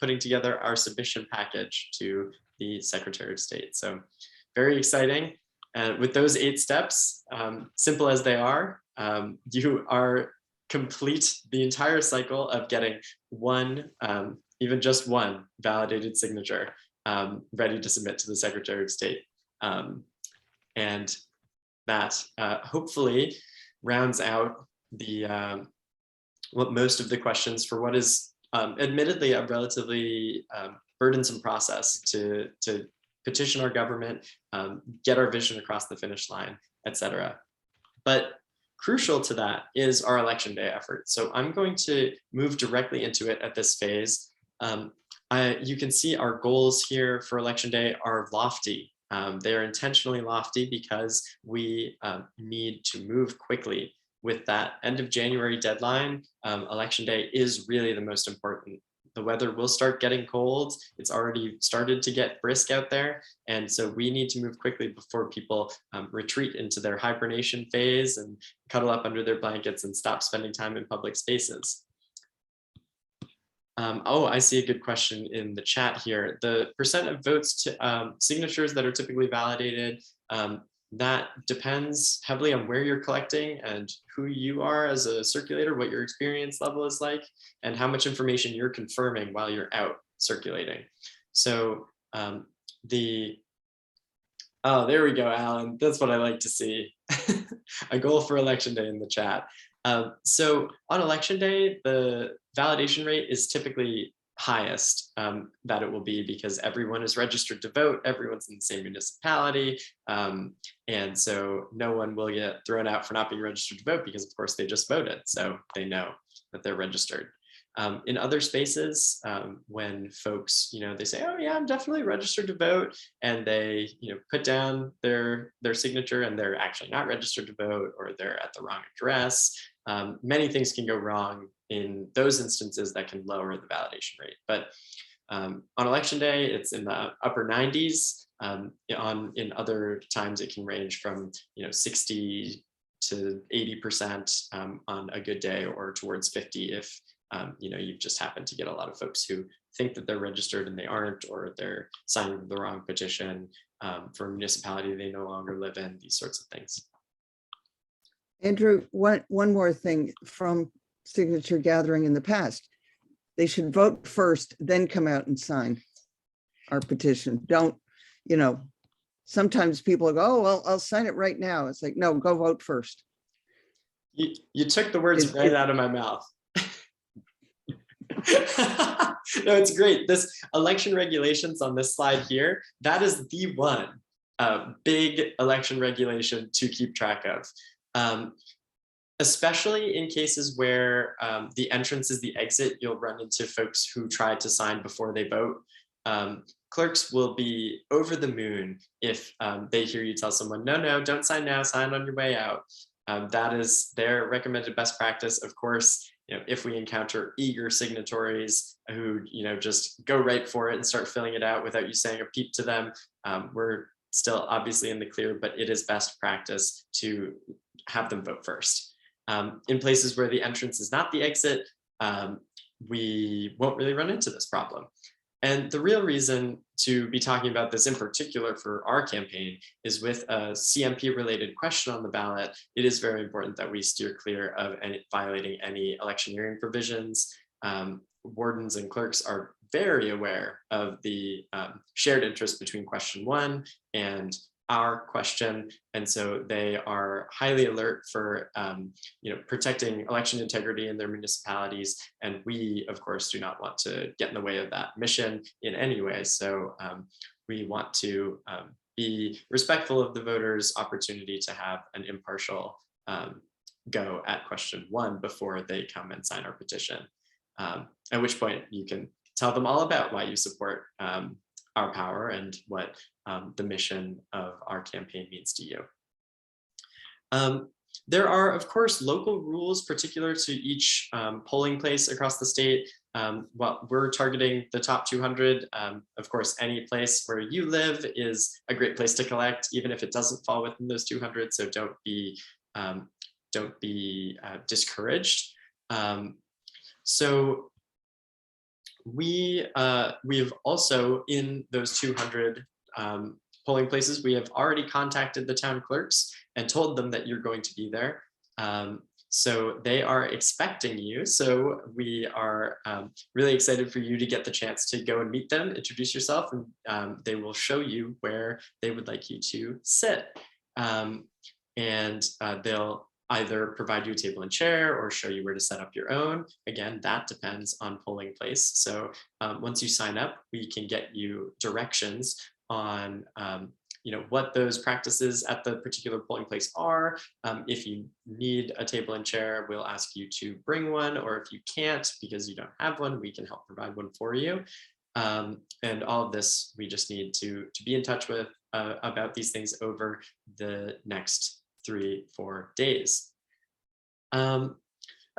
putting together our submission package to the Secretary of State. So very exciting. And with those 8 steps, simple as they are, you are complete the entire cycle of getting one, even just one validated signature ready to submit to the Secretary of State. And that hopefully rounds out the most of the questions for what is admittedly a relatively burdensome process to petition our government, get our vision across the finish line, etc. But crucial to that is our Election Day effort. So I'm going to move directly into it at this phase. You can see our goals here for Election Day are lofty. They are intentionally lofty because we need to move quickly. With that end of January deadline, Election Day is really the most important. The weather will start getting cold. It's already started to get brisk out there. And so we need to move quickly before people retreat into their hibernation phase and cuddle up under their blankets and stop spending time in public spaces. Oh, I see a good question in the chat here. The percent of votes to signatures that are typically validated, That depends heavily on where you're collecting and who you are as a circulator, what your experience level is like, and how much information you're confirming while you're out circulating. So oh, there we go, Alan. That's what I like to see. A goal for election day in the chat. So on election day, the validation rate is typically highest that it will be because everyone is registered to vote, everyone's in the same municipality, and so no one will get thrown out for not being registered to vote because of course they just voted, so they know that they're registered. In other spaces, when folks, they say, oh yeah, I'm definitely registered to vote, and they, put down their signature and they're actually not registered to vote, or they're at the wrong address. Many things can go wrong in those instances that can lower the validation rate. But on election day, it's in the upper 90s. In other times, it can range from 60 to 80% on a good day, or towards 50 if you've just happened to get a lot of folks who think that they're registered and they aren't, or they're signing the wrong petition for a municipality they no longer live in, these sorts of things. Andrew, one more thing from signature gathering in the past. They should vote first, then come out and sign our petition. Don't, sometimes people go, oh, well, I'll sign it right now. It's like, no, go vote first. You took the words right out of my mouth. No, it's great. This election regulations on this slide here, that is the one big election regulation to keep track of. Especially in cases where the entrance is the exit, you'll run into folks who try to sign before they vote. Clerks will be over the moon if they hear you tell someone, no, don't sign now, sign on your way out. That is their recommended best practice. Of course, if we encounter eager signatories who, just go right for it and start filling it out without you saying a peep to them, we're still obviously in the clear, but it is best practice to have them vote first. In places where the entrance is not the exit, we won't really run into this problem. And the real reason to be talking about this in particular for our campaign is with a CMP related question on the ballot. It is very important that we steer clear of violating any electioneering provisions. Wardens and clerks are very aware of the shared interest between question 1 and our question, and so they are highly alert for protecting election integrity in their municipalities, and we of course do not want to get in the way of that mission in any way. So we want to be respectful of the voters' opportunity to have an impartial go at question 1 before they come and sign our petition, at which point you can tell them all about why you support our power and what the mission of our campaign means to you. There are, of course, local rules particular to each polling place across the state. Well, we're targeting the top 200. Of course, any place where you live is a great place to collect, even if it doesn't fall within those 200. So don't be discouraged. So we have also, in those 200 polling places, we have already contacted the town clerks and told them that you're going to be there. So they are expecting you. So we are really excited for you to get the chance to go and meet them, introduce yourself, and they will show you where they would like you to sit. And they'll either provide you a table and chair or show you where to set up your own. Again, that depends on polling place. So once you sign up, we can get you directions on what those practices at the particular polling place are. If you need a table and chair, we'll ask you to bring one, or if you can't because you don't have one, we can help provide one for you. And all of this, we just need to be in touch with about these things over the next 3-4 days. A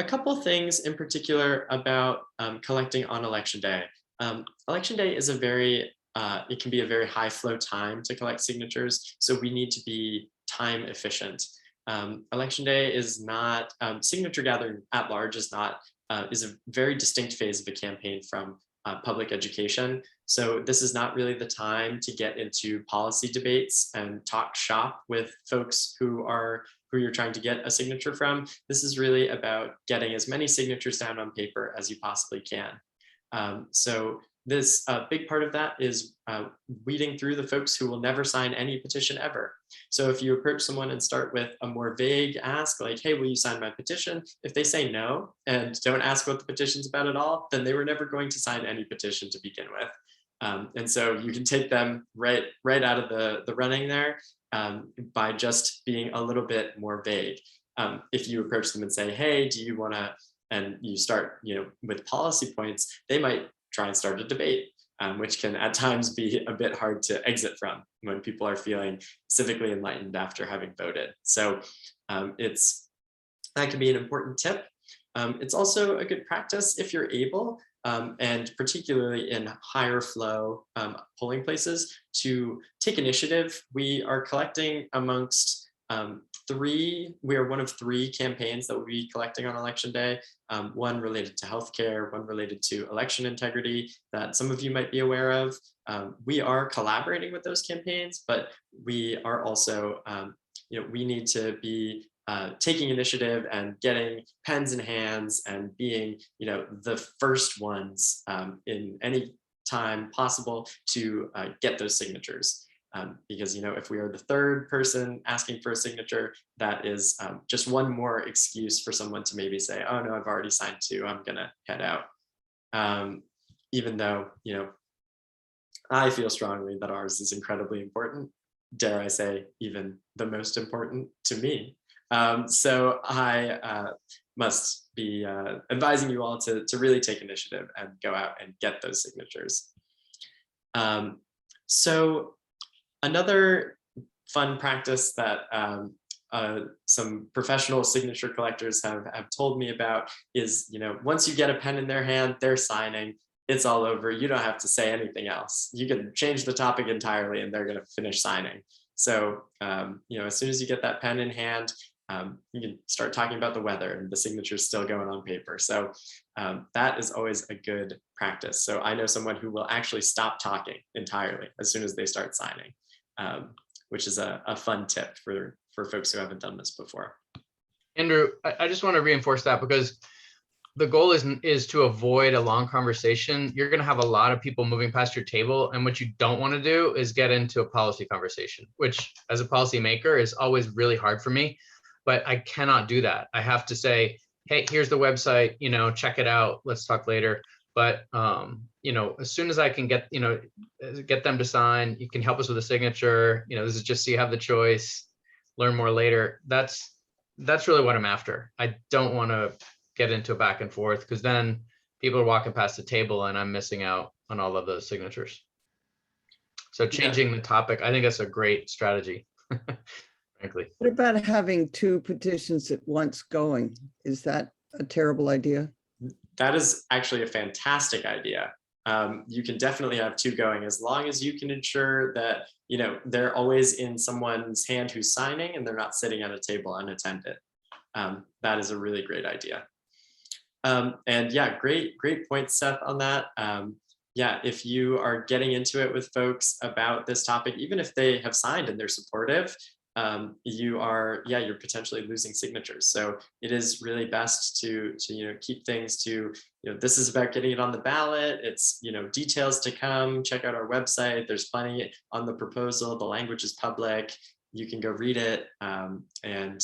couple things in particular about collecting on election day. Election day is it can be a very high flow time to collect signatures, so we need to be time efficient. Election day is not, signature gathering at large is a very distinct phase of a campaign from public education. So this is not really the time to get into policy debates and talk shop with folks who you're trying to get a signature from. This is really about getting as many signatures down on paper as you possibly can. So this big part of that is weeding through the folks who will never sign any petition ever. So if you approach someone and start with a more vague ask, like, hey, will you sign my petition? If they say no and don't ask what the petition's about at all, then they were never going to sign any petition to begin with. And so you can take them right out of the running there by just being a little bit more vague. If you approach them and say, hey, do you want to, and you start, with policy points, they might try and start a debate, which can at times be a bit hard to exit from when people are feeling civically enlightened after having voted. So that can be an important tip. It's also a good practice if you're able, and particularly in higher flow polling places, to take initiative. We are collecting amongst we are one of 3 campaigns that we'll be collecting on election day, one related to healthcare, one related to election integrity that some of you might be aware of. We are collaborating with those campaigns, but we are also, we need to be taking initiative and getting pens in hands and being, the first ones in any time possible to get those signatures. Because, if we are the 3rd person asking for a signature, that is just one more excuse for someone to maybe say, oh no, I've already signed 2, I'm gonna head out. Even though, I feel strongly that ours is incredibly important, dare I say, even the most important to me. So I must be advising you all to really take initiative and go out and get those signatures. So another fun practice that some professional signature collectors have told me about is, once you get a pen in their hand, they're signing, it's all over. You don't have to say anything else. You can change the topic entirely and they're going to finish signing. So, as soon as you get that pen in hand, you can start talking about the weather and the signature's still going on paper. So that is always a good practice. So I know someone who will actually stop talking entirely as soon as they start signing. Which is a fun tip for folks who haven't done this before. Andrew, I just want to reinforce that, because the goal is to avoid a long conversation. You're going to have a lot of people moving past your table, and what you don't want to do is get into a policy conversation, which as a policymaker is always really hard for me, but I cannot do that. I have to say, hey, here's the website, check it out, let's talk later. But as soon as I can get them to sign, you can help us with a signature. This is just so you have the choice. Learn more later. That's really what I'm after. I don't want to get into a back and forth, because then people are walking past the table and I'm missing out on all of those signatures. So changing the topic, I think that's a great strategy. Frankly. What about having 2 petitions at once going? Is that a terrible idea? That is actually a fantastic idea. You can definitely have 2 going, as long as you can ensure that, they're always in someone's hand who's signing and they're not sitting at a table unattended. That is a really great idea. And yeah, great point, Seth, on that. If you are getting into it with folks about this topic, even if they have signed and they're supportive, you're potentially losing signatures. So it is really best to keep things to, this is about getting it on the ballot. It's, details to come. Check out our website. There's plenty on the proposal. The language is public. You can go read it, and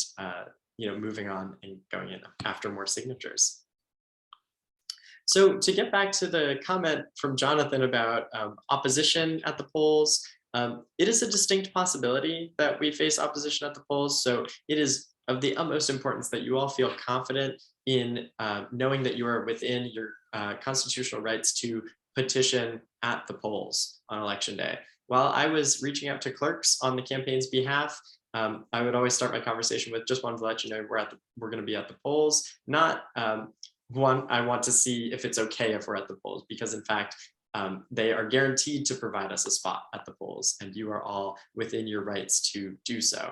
moving on and going in after more signatures. So to get back to the comment from Jonathan about opposition at the polls, it is a distinct possibility that we face opposition at the polls. So it is of the utmost importance that you all feel confident in knowing that you are within your constitutional rights to petition at the polls on election day. While I was reaching out to clerks on the campaign's behalf, I would always start my conversation with, just wanted to let you know we're going to be at the polls. Not one, I want to see if it's okay if we're at the polls, because in fact, they are guaranteed to provide us a spot at the polls, and you are all within your rights to do so.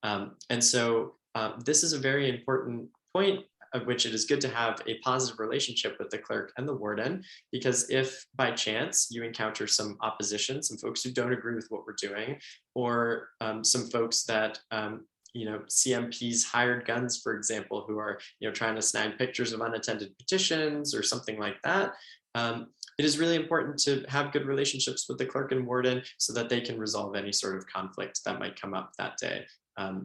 And so this is a very important point of which it is good to have a positive relationship with the clerk and the warden, because if by chance you encounter some opposition, some folks who don't agree with what we're doing, or some folks that CMPs hired guns, for example, who are trying to snag pictures of unattended petitions or something like that, it is really important to have good relationships with the clerk and warden so that they can resolve any sort of conflict that might come up that day.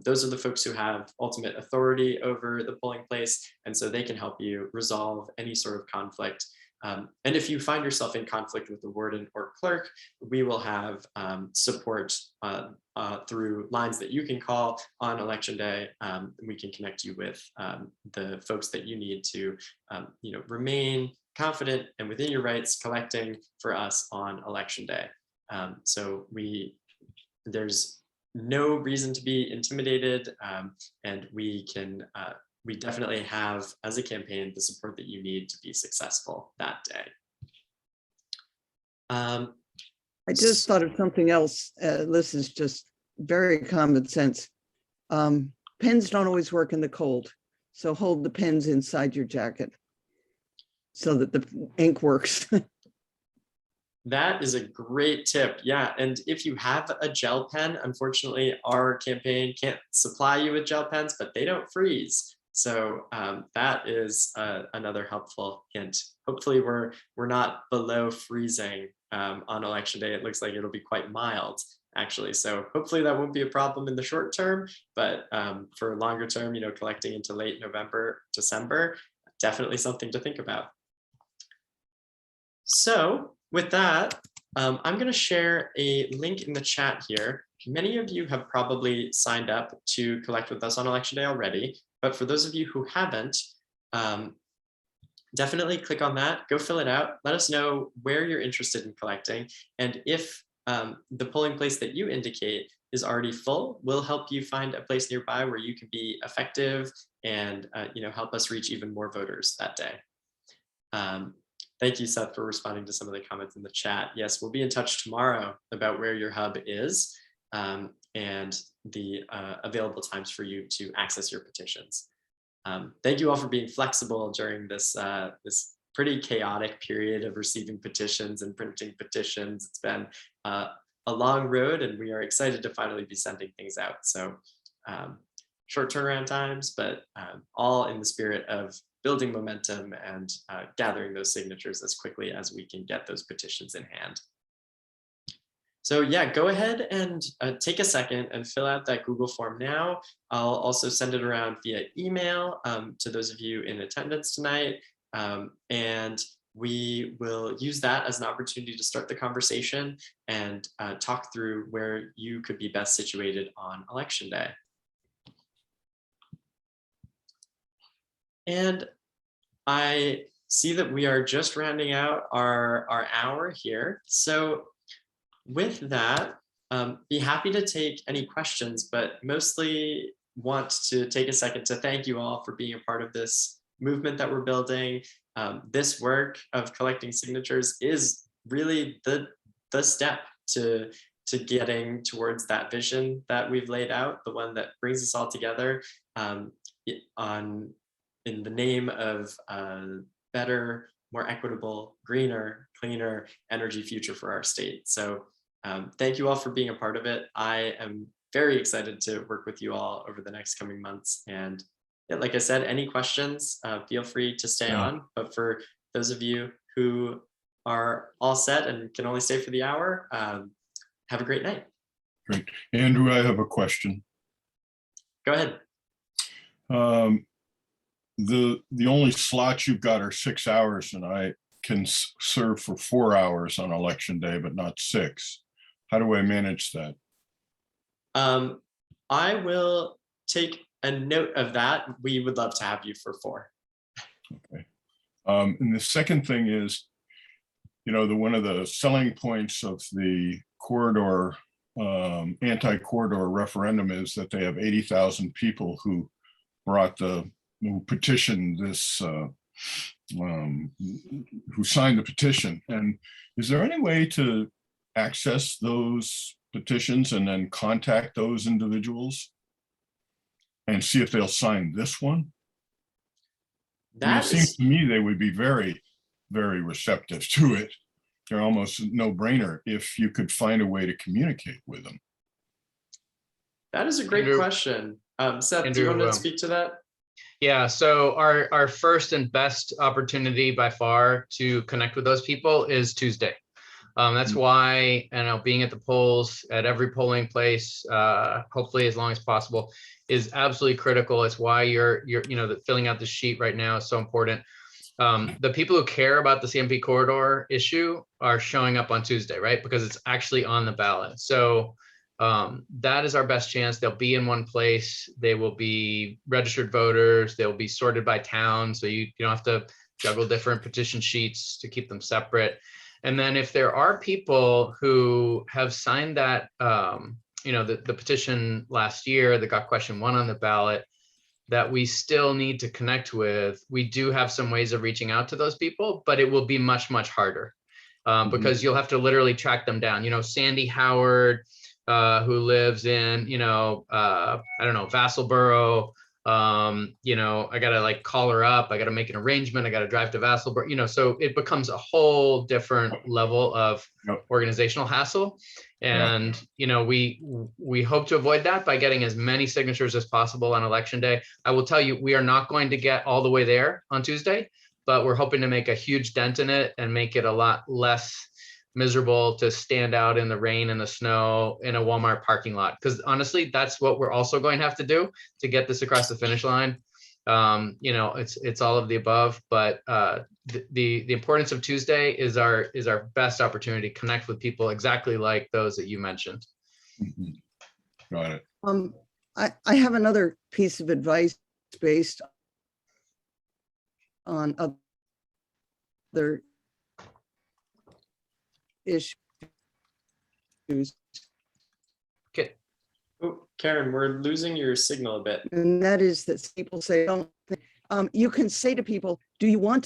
Those are the folks who have ultimate authority over the polling place, and so they can help you resolve any sort of conflict. And if you find yourself in conflict with the warden or clerk, we will have support through lines that you can call on election day. We can connect you with the folks that you need to remain confident and within your rights collecting for us on election day. So there's no reason to be intimidated, and we definitely have, as a campaign, the support that you need to be successful that day. I just thought of something else. This is just very common sense. Pens don't always work in the cold, so hold the pens inside your jacket so that the ink works. That is a great tip. Yeah. And if you have a gel pen, unfortunately, our campaign can't supply you with gel pens, but they don't freeze. So that is another helpful hint. Hopefully we're not below freezing on election day. It looks like it'll be quite mild, actually. So hopefully that won't be a problem in the short term, but for longer term, collecting into late November, December, definitely something to think about. So with that, I'm going to share a link in the chat here. Many of you have probably signed up to collect with us on election day already, but for those of you who haven't, definitely click on that, go fill it out. Let us know where you're interested in collecting. And if the polling place that you indicate is already full, we'll help you find a place nearby where you can be effective and help us reach even more voters that day. Thank you, Seth, for responding to some of the comments in the chat. Yes, we'll be in touch tomorrow about where your hub is and the available times for you to access your petitions. Thank you all for being flexible during this pretty chaotic period of receiving petitions and printing petitions. It's been a long road, and we are excited to finally be sending things out. So short turnaround times, but all in the spirit of building momentum and gathering those signatures as quickly as we can get those petitions in hand. So yeah, go ahead and take a second and fill out that Google form now. I'll also send it around via email to those of you in attendance tonight. And we will use that as an opportunity to start the conversation and talk through where you could be best situated on election day. And I see that we are just rounding out our hour here. So with that, be happy to take any questions, but mostly want to take a second to thank you all for being a part of this movement that we're building. This work of collecting signatures is really the step to getting towards that vision that we've laid out, the one that brings us all together in the name of a better, more equitable, greener, cleaner energy future for our state. So thank you all for being a part of it. I am very excited to work with you all over the next coming months. And yeah, like I said, any questions, feel free to stay on. But for those of you who are all set and can only stay for the hour, have a great night. Great. Andrew, I have a question. Go ahead. The only slots you've got are 6 hours, and I can serve for 4 hours on election day, but not 6. How do I manage that? I will take a note of that. We would love to have you for 4. Okay. And the second thing is, one of the selling points of the corridor, anti-corridor referendum is that they have 80,000 people who petitioned this, who signed the petition. And is there any way to access those petitions and then contact those individuals and see if they'll sign this one? That seems is, to me they would be very, very receptive to it. They're almost a no-brainer if you could find a way to communicate with them. that is a great Andrew- question. Seth, do you want Andrew, to speak to that? Yeah, so our first and best opportunity by far to connect with those people is Tuesday. That's why, being at the polls at every polling place, hopefully as long as possible, is absolutely critical. It's why you're that filling out the sheet right now is so important. The people who care about the CMP corridor issue are showing up on Tuesday, right? Because it's actually on the ballot. So that is our best chance. They'll be in one place. They will be registered voters. They'll be sorted by town. So you don't have to juggle different petition sheets to keep them separate. And then if there are people who have signed that, the petition last year that got question 1 on the ballot that we still need to connect with, we do have some ways of reaching out to those people, but it will be much, much harder because you'll have to literally track them down. Sandy Howard, who lives in, Vassalboro. I gotta call her up. I gotta make an arrangement. I gotta drive to Vassalboro, so it becomes a whole different level of organizational hassle. And, we hope to avoid that by getting as many signatures as possible on election day. I will tell you, we are not going to get all the way there on Tuesday, but we're hoping to make a huge dent in it and make it a lot less miserable to stand out in the rain and the snow in a Walmart parking lot. Because honestly, that's what we're also going to have to do to get this across the finish line. It's all of the above, but the importance of Tuesday is our best opportunity to connect with people exactly like those that you mentioned. Got it. I have another piece of advice based on other issues. Okay. Oh, Karen, we're losing your signal a bit. And that is that people say, you can say to people, do you want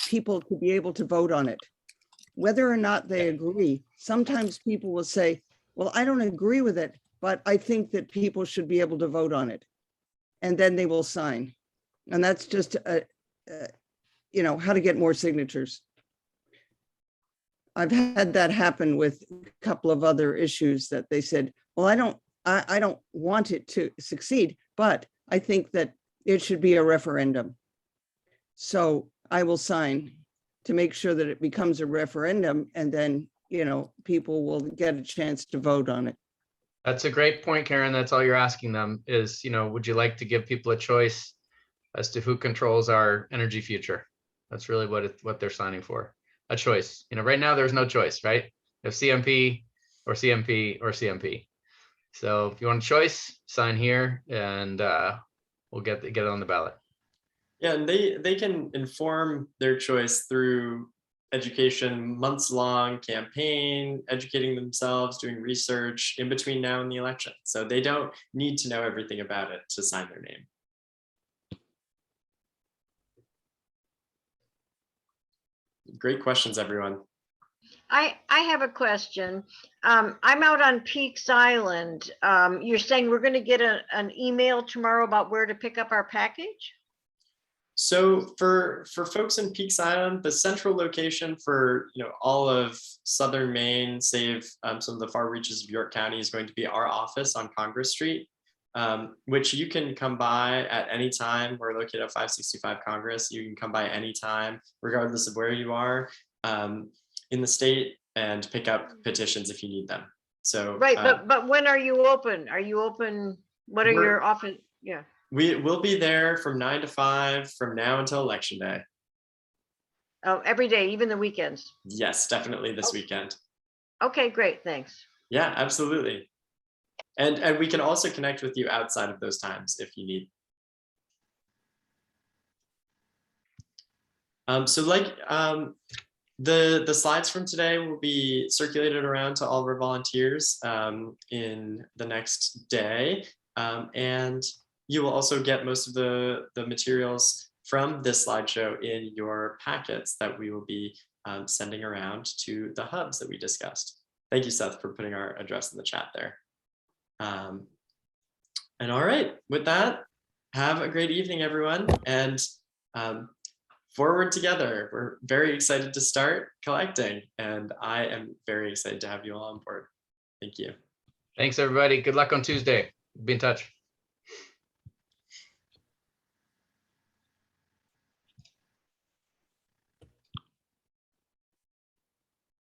people to be able to vote on it? Whether or not they agree, sometimes people will say, well, I don't agree with it, but I think that people should be able to vote on it. And then they will sign. And that's just, how to get more signatures. I've had that happen with a couple of other issues that they said, well, I don't want it to succeed, but I think that it should be a referendum. So I will sign to make sure that it becomes a referendum, and then, people will get a chance to vote on it. That's a great point, Karen. That's all you're asking them is, would you like to give people a choice as to who controls our energy future? That's really what they're signing for. A choice. Right now there's no choice, right? If CMP or CMP or CMP. So if you want a choice, sign here, and we'll get it on the ballot. Yeah, and they can inform their choice through education, months-long campaign, educating themselves, doing research in between now and the election. So they don't need to know everything about it to sign their name. Great questions, everyone. I have a question. I'm out on Peaks Island. You're saying we're going to get an email tomorrow about where to pick up our package? So for folks in Peaks Island, the central location for all of southern Maine, save some of the far reaches of York County, is going to be our office on Congress Street, which you can come by at any time. We're located at 565 Congress. You can come by any time, regardless of where you are in the state, and pick up petitions if you need them. So right, but when are you open? Are you open? What are your often? Yeah. We will be there from 9 to 5 from now until Election Day. Oh, every day, even the weekends. Yes, definitely this weekend. Okay, great, thanks. Yeah, absolutely. And we can also connect with you outside of those times if you need. So the slides from today will be circulated around to all of our volunteers in the next day. And you will also get most of the materials from this slideshow in your packets that we will be sending around to the hubs that we discussed. Thank you, Seth, for putting our address in the chat there. And all right, with that, have a great evening, everyone. And forward together. We're very excited to start collecting, and I am very excited to have you all on board. Thank you. Thanks, everybody. Good luck on Tuesday. Be in touch.